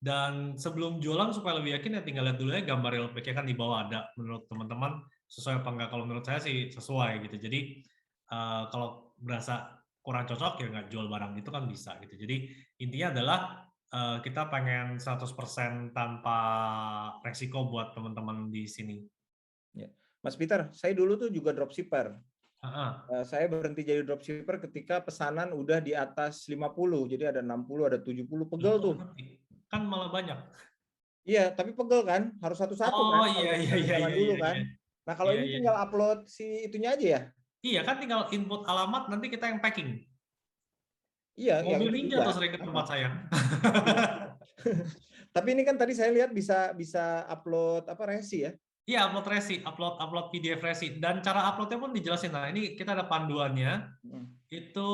Dan sebelum jualan supaya lebih yakin ya tinggal lihat dulu ya gambar real pic-nya kan di bawah ada. Menurut teman-teman sesuai apa enggak? Kalau menurut saya sih sesuai gitu. Jadi kalau berasa kurang cocok ya nggak jual barang itu kan bisa gitu. Jadi intinya adalah kita pengen 100% tanpa resiko buat teman-teman di sini. Ya. Mas Peter, saya dulu tuh juga dropshipper. Saya berhenti jadi dropshipper ketika pesanan udah di atas 50, jadi ada 60, ada 70, pegel tuh. Kan malah banyak. Iya, tapi pegel kan, harus satu-satu kan. Oh iya Zaman dulu kan. Nah kalau ini tinggal upload si itunya aja ya? Iya kan tinggal input alamat, nanti kita yang packing. Iya. Mobil Ninja tuh sering ke tempat saya. Tapi ini kan tadi saya lihat bisa upload apa resi ya? Iya, upload resi, upload PDF resi, dan cara uploadnya pun dijelasin. Nah, ini kita ada panduannya. Itu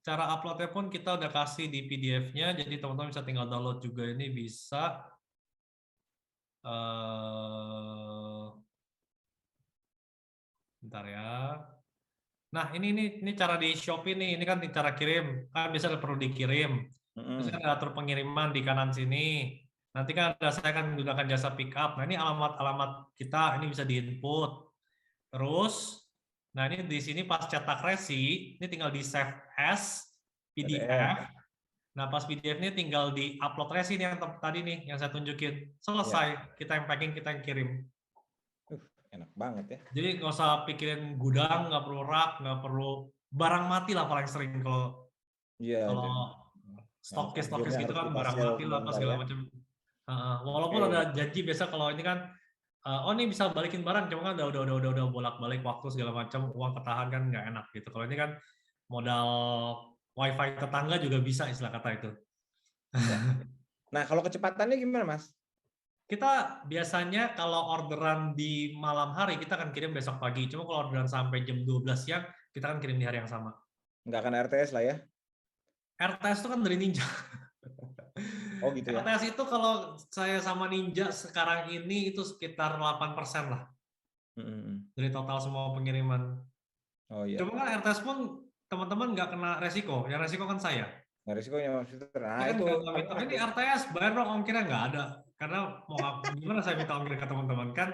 cara uploadnya pun kita udah kasih di PDF-nya, jadi teman-teman bisa tinggal download juga. Ini bisa. Bentar ya. Nah, ini cara di Shopee nih. Ini kan cara kirim. Kan bisa perlu dikirim. Terus kan ada atur pengiriman di kanan sini. Nanti kan saya akan menggunakan jasa pick up. Nah, ini alamat kita, ini bisa diinput. Terus, nah ini di sini pas cetak resi, ini tinggal di save as PDF. Nah, pas PDF ini tinggal di upload resi nih yang tadi nih, yang saya tunjukin. Selesai, kita yang packing, kita yang kirim. Enak banget ya. Jadi nggak usah pikirin gudang, nggak perlu rak, nggak perlu barang mati lah paling sering kalau stokis gitu kan barang mati lah apa segala macam. Walaupun ada janji biasa kalau ini kan ini bisa balikin barang, cuma kan udah bolak-balik waktu segala macam, uang ketahan kan nggak enak gitu. Kalau ini kan modal wifi tetangga juga bisa, istilah kata itu. Nah kalau kecepatannya gimana Mas? Kita biasanya kalau orderan di malam hari kita akan kirim besok pagi, cuma kalau orderan sampai jam 12 siang kita akan kirim di hari yang sama. Nggak akan RTS lah ya? RTS itu kan dari Ninja. Oh gitu ya. RTS itu kalau saya sama Ninja sekarang ini itu sekitar 8% lah. Dari total semua pengiriman. Oh iya. Cuma kan RTS pun teman-teman nggak kena resiko. Yang resiko kan saya. Nah, resikonya Mas Peter. Nah, itu ini RTS bayar dong ongkirnya nggak ada. Karena mau gimana saya minta ongkir ke teman-teman kan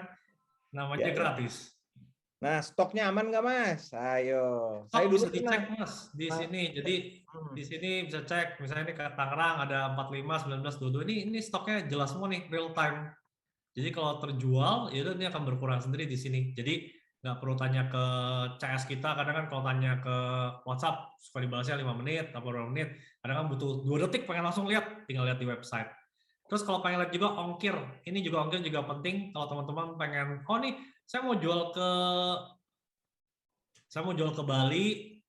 namanya gratis. Nah, stoknya aman nggak Mas? Ayo. Saya bisa dicek Mas di sini. Jadi di sini bisa cek. Misalnya ini ke Tangerang ada 45, 19, 22. Ini stoknya jelas semua nih, real time. Jadi kalau terjual, ya ini akan berkurang sendiri di sini. Jadi nggak perlu tanya ke CS kita. Kadang kan kalau tanya ke WhatsApp suka dibalasnya 5 menit atau 2 menit. Kadang kan butuh 2 detik pengen langsung lihat, tinggal lihat di website. Terus kalau pengen lihat juga ongkir, ini juga ongkir juga penting. Kalau teman-teman pengen, oh nih saya mau jual ke Bali,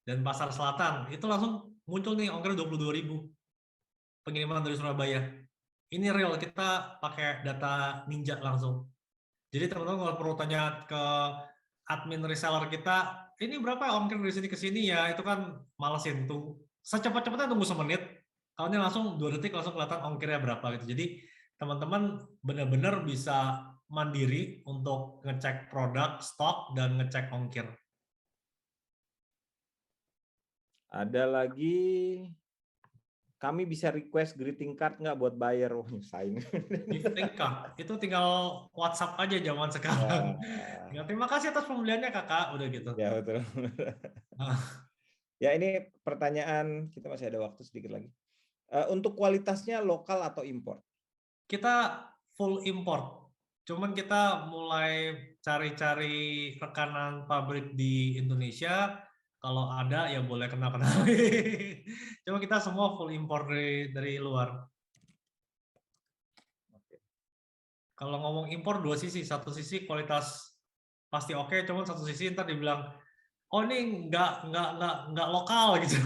Denpasar Selatan, itu langsung muncul nih ongkir 22.000 pengiriman dari Surabaya. Ini real, kita pakai data Ninja langsung. Jadi teman-teman kalau perlu tanya ke admin reseller kita, ini berapa ongkir dari sini ke sini ya, itu kan malesin tuh. Secepat-cepatnya tunggu semenit, kalau ini langsung 2 detik langsung kelihatan ongkirnya berapa gitu. Jadi teman-teman benar-benar bisa mandiri untuk ngecek produk, stok, dan ngecek ongkir. Ada lagi, kami bisa request greeting card nggak buat buyer? Oh, nyusahin. Greeting card, itu tinggal WhatsApp aja zaman sekarang. Ya, terima kasih atas pembeliannya kakak, udah gitu. Ya betul. Ya ini pertanyaan, kita masih ada waktu sedikit lagi. Untuk kualitasnya lokal atau impor? Kita full import. Cuman kita mulai cari-cari rekanan pabrik di Indonesia. Kalau ada ya boleh kenal-kenal. Cuma kita semua full import dari luar. Kalau ngomong impor 2 sisi. Satu sisi kualitas pasti oke, cuman satu sisi ntar dibilang, oh ini nggak lokal gitu.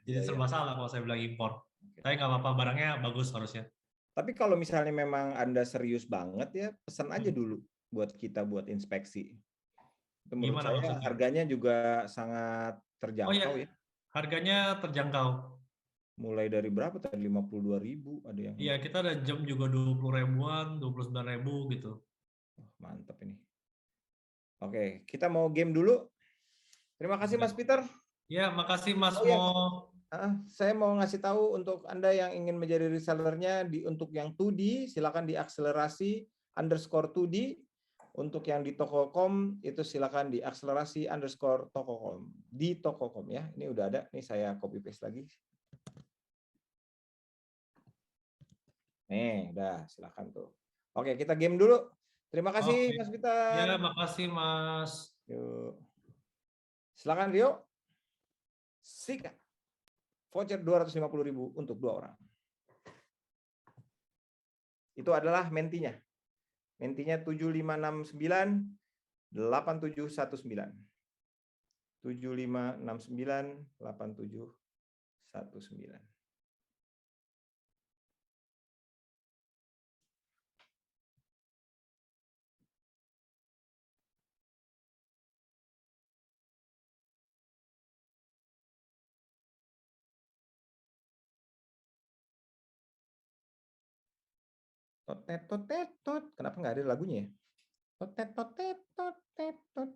Jadi serba salah kalau saya bilang impor. Tapi nggak apa-apa, barangnya bagus harusnya. Tapi kalau misalnya memang Anda serius banget ya, pesan aja dulu buat kita buat inspeksi. Itu menurut Gimana saya maksudnya? harganya juga sangat terjangkau ya. Harganya terjangkau. Mulai dari berapa tadi? 52.000 ada yang. Iya, kita ada jam juga 20.000-an, 29.000 gitu. Mantap ini. Oke, kita mau game dulu. Terima kasih Mas Peter. Ya, makasih Mas Saya mau ngasih tahu untuk Anda yang ingin menjadi resellernya untuk yang 2D, silakan di akselerasi _2D. Untuk yang di Tokokom itu silakan di akselerasi_tokokom di Tokokom ya. Ini udah ada. Nih saya copy paste lagi. Nih, udah silakan tuh. Oke, kita game dulu. Terima kasih Oke. Mas Peter. Ya, makasih Mas. Yuk. Silakan Rio. Sikat. Voucher 250.000 untuk 2 orang. Itu adalah mentinya. Mentinya 7569 8719. 7569 8719. Totet totet tot. Kenapa nggak ada lagunya ya? Totet totet totet tot.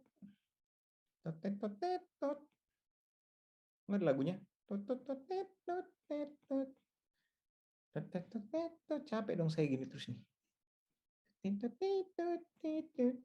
Totet totet tot. Nggak ada lagunya. Totet totet totet tot. Totet totet tot. Capek dong saya gini terus nih. Totet totet tot.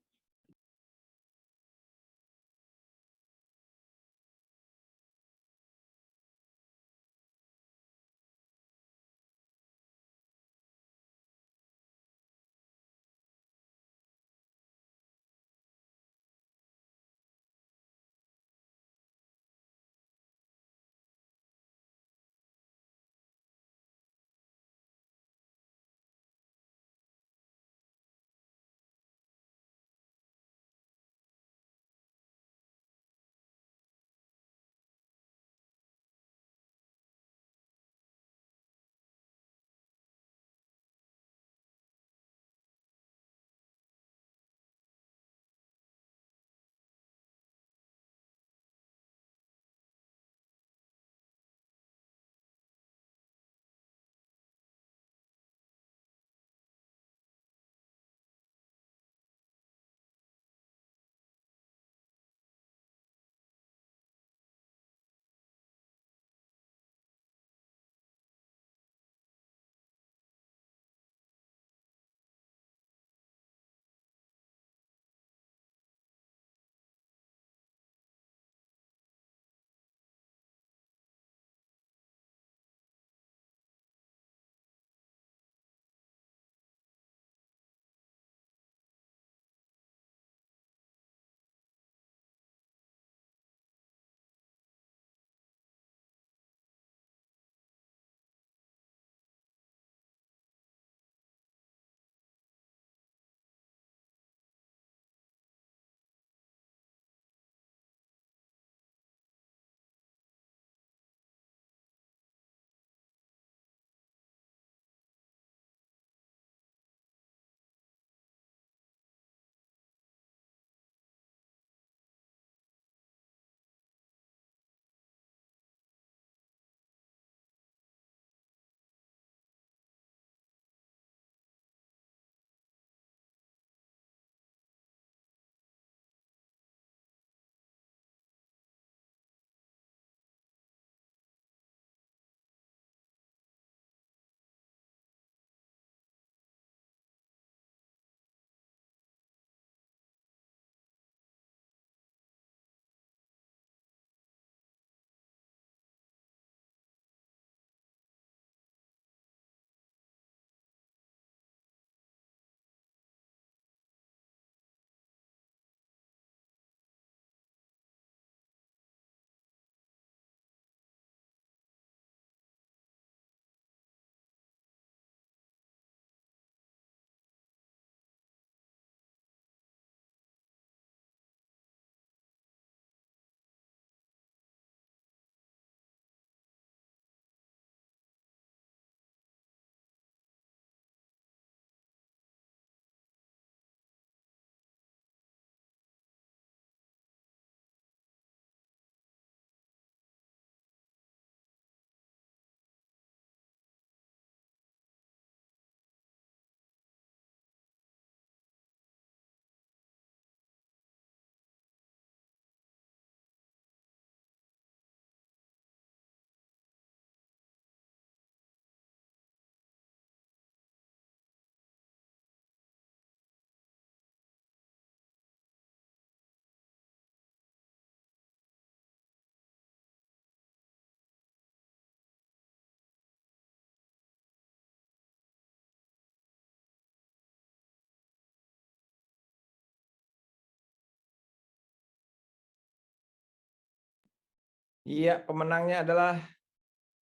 Iya, pemenangnya adalah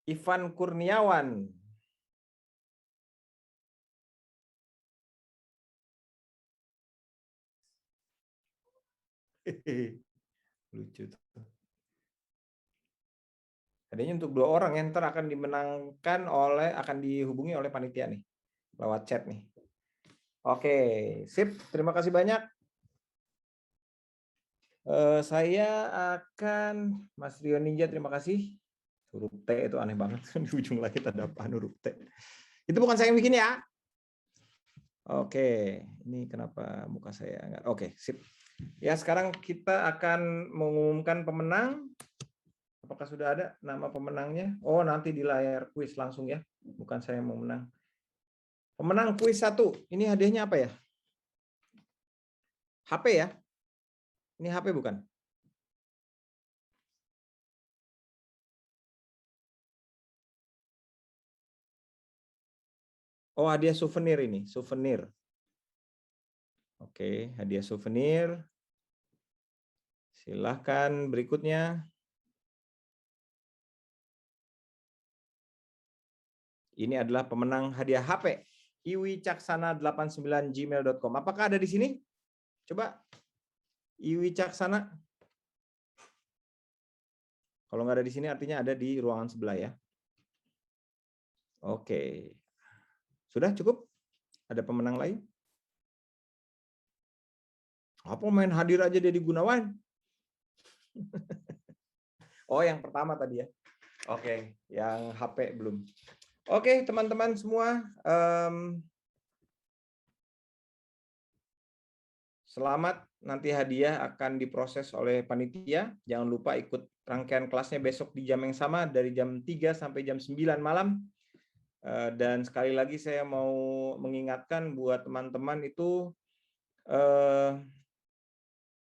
Ivan Kurniawan. Lucu tuh. Adanya untuk 2 orang yang ntar akan akan dihubungi oleh panitia nih lewat chat nih. Oke, sip. Terima kasih banyak. Saya akan Mas Rio Ninja, terima kasih. Huruf T itu aneh banget. Di ujung lagi ada apa huruf T. Itu bukan saya yang bikin ya. Oke, ini kenapa muka saya enggak? Oke, sip. Ya, sekarang kita akan mengumumkan pemenang. Apakah sudah ada nama pemenangnya? Oh, nanti di layar kuis langsung ya. Bukan saya yang mau menang. Pemenang kuis 1. Ini hadiahnya apa ya? HP ya? Ini HP bukan? Oh, hadiah souvenir ini, souvenir. Oke, hadiah souvenir. Silahkan berikutnya. Ini adalah pemenang hadiah HP. iwicaksana89gmail.com. Apakah ada di sini? Coba. Iwicaksana. Kalau nggak ada di sini artinya ada di ruangan sebelah ya. Oke. Sudah cukup? Ada pemenang lain? Apa main hadir aja Dedi Gunawan? Oh, yang pertama tadi ya. Oke, yang HP belum. Oke, teman-teman semua. Selamat, nanti hadiah akan diproses oleh panitia. Jangan lupa ikut rangkaian kelasnya besok di jam yang sama dari jam 3 sampai jam 9 malam. Dan sekali lagi saya mau mengingatkan buat teman-teman itu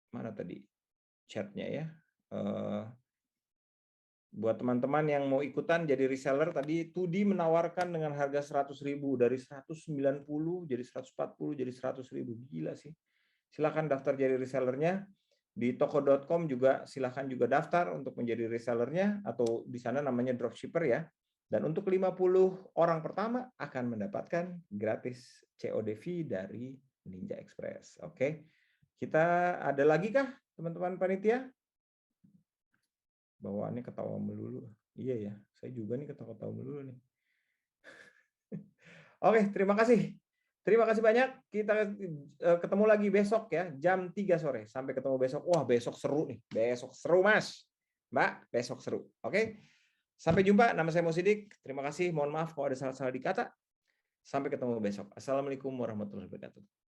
mana tadi chatnya ya. Buat teman-teman yang mau ikutan jadi reseller tadi, Tudi menawarkan dengan harga 100.000 dari 190 jadi 140 jadi 100.000. Gila sih. Silakan daftar jadi resellernya. Di toko.com juga silakan juga daftar untuk menjadi resellernya, atau di sana namanya dropshipper ya. Dan untuk 50 orang pertama akan mendapatkan gratis COD fee dari Ninja Express. Oke. Kita ada lagi kah teman-teman panitia? Bawaannya ketawa melulu. Iya ya, saya juga nih ketawa-ketawa melulu nih. Oke, terima kasih. Terima kasih banyak. Kita ketemu lagi besok ya, jam 3 sore. Sampai ketemu besok. Wah, besok seru nih. Besok seru, Mas. Mbak, besok seru. Oke. Sampai jumpa. Nama saya Mo Sidik. Terima kasih. Mohon maaf kalau ada salah-salah di kata. Sampai ketemu besok. Assalamualaikum warahmatullahi wabarakatuh.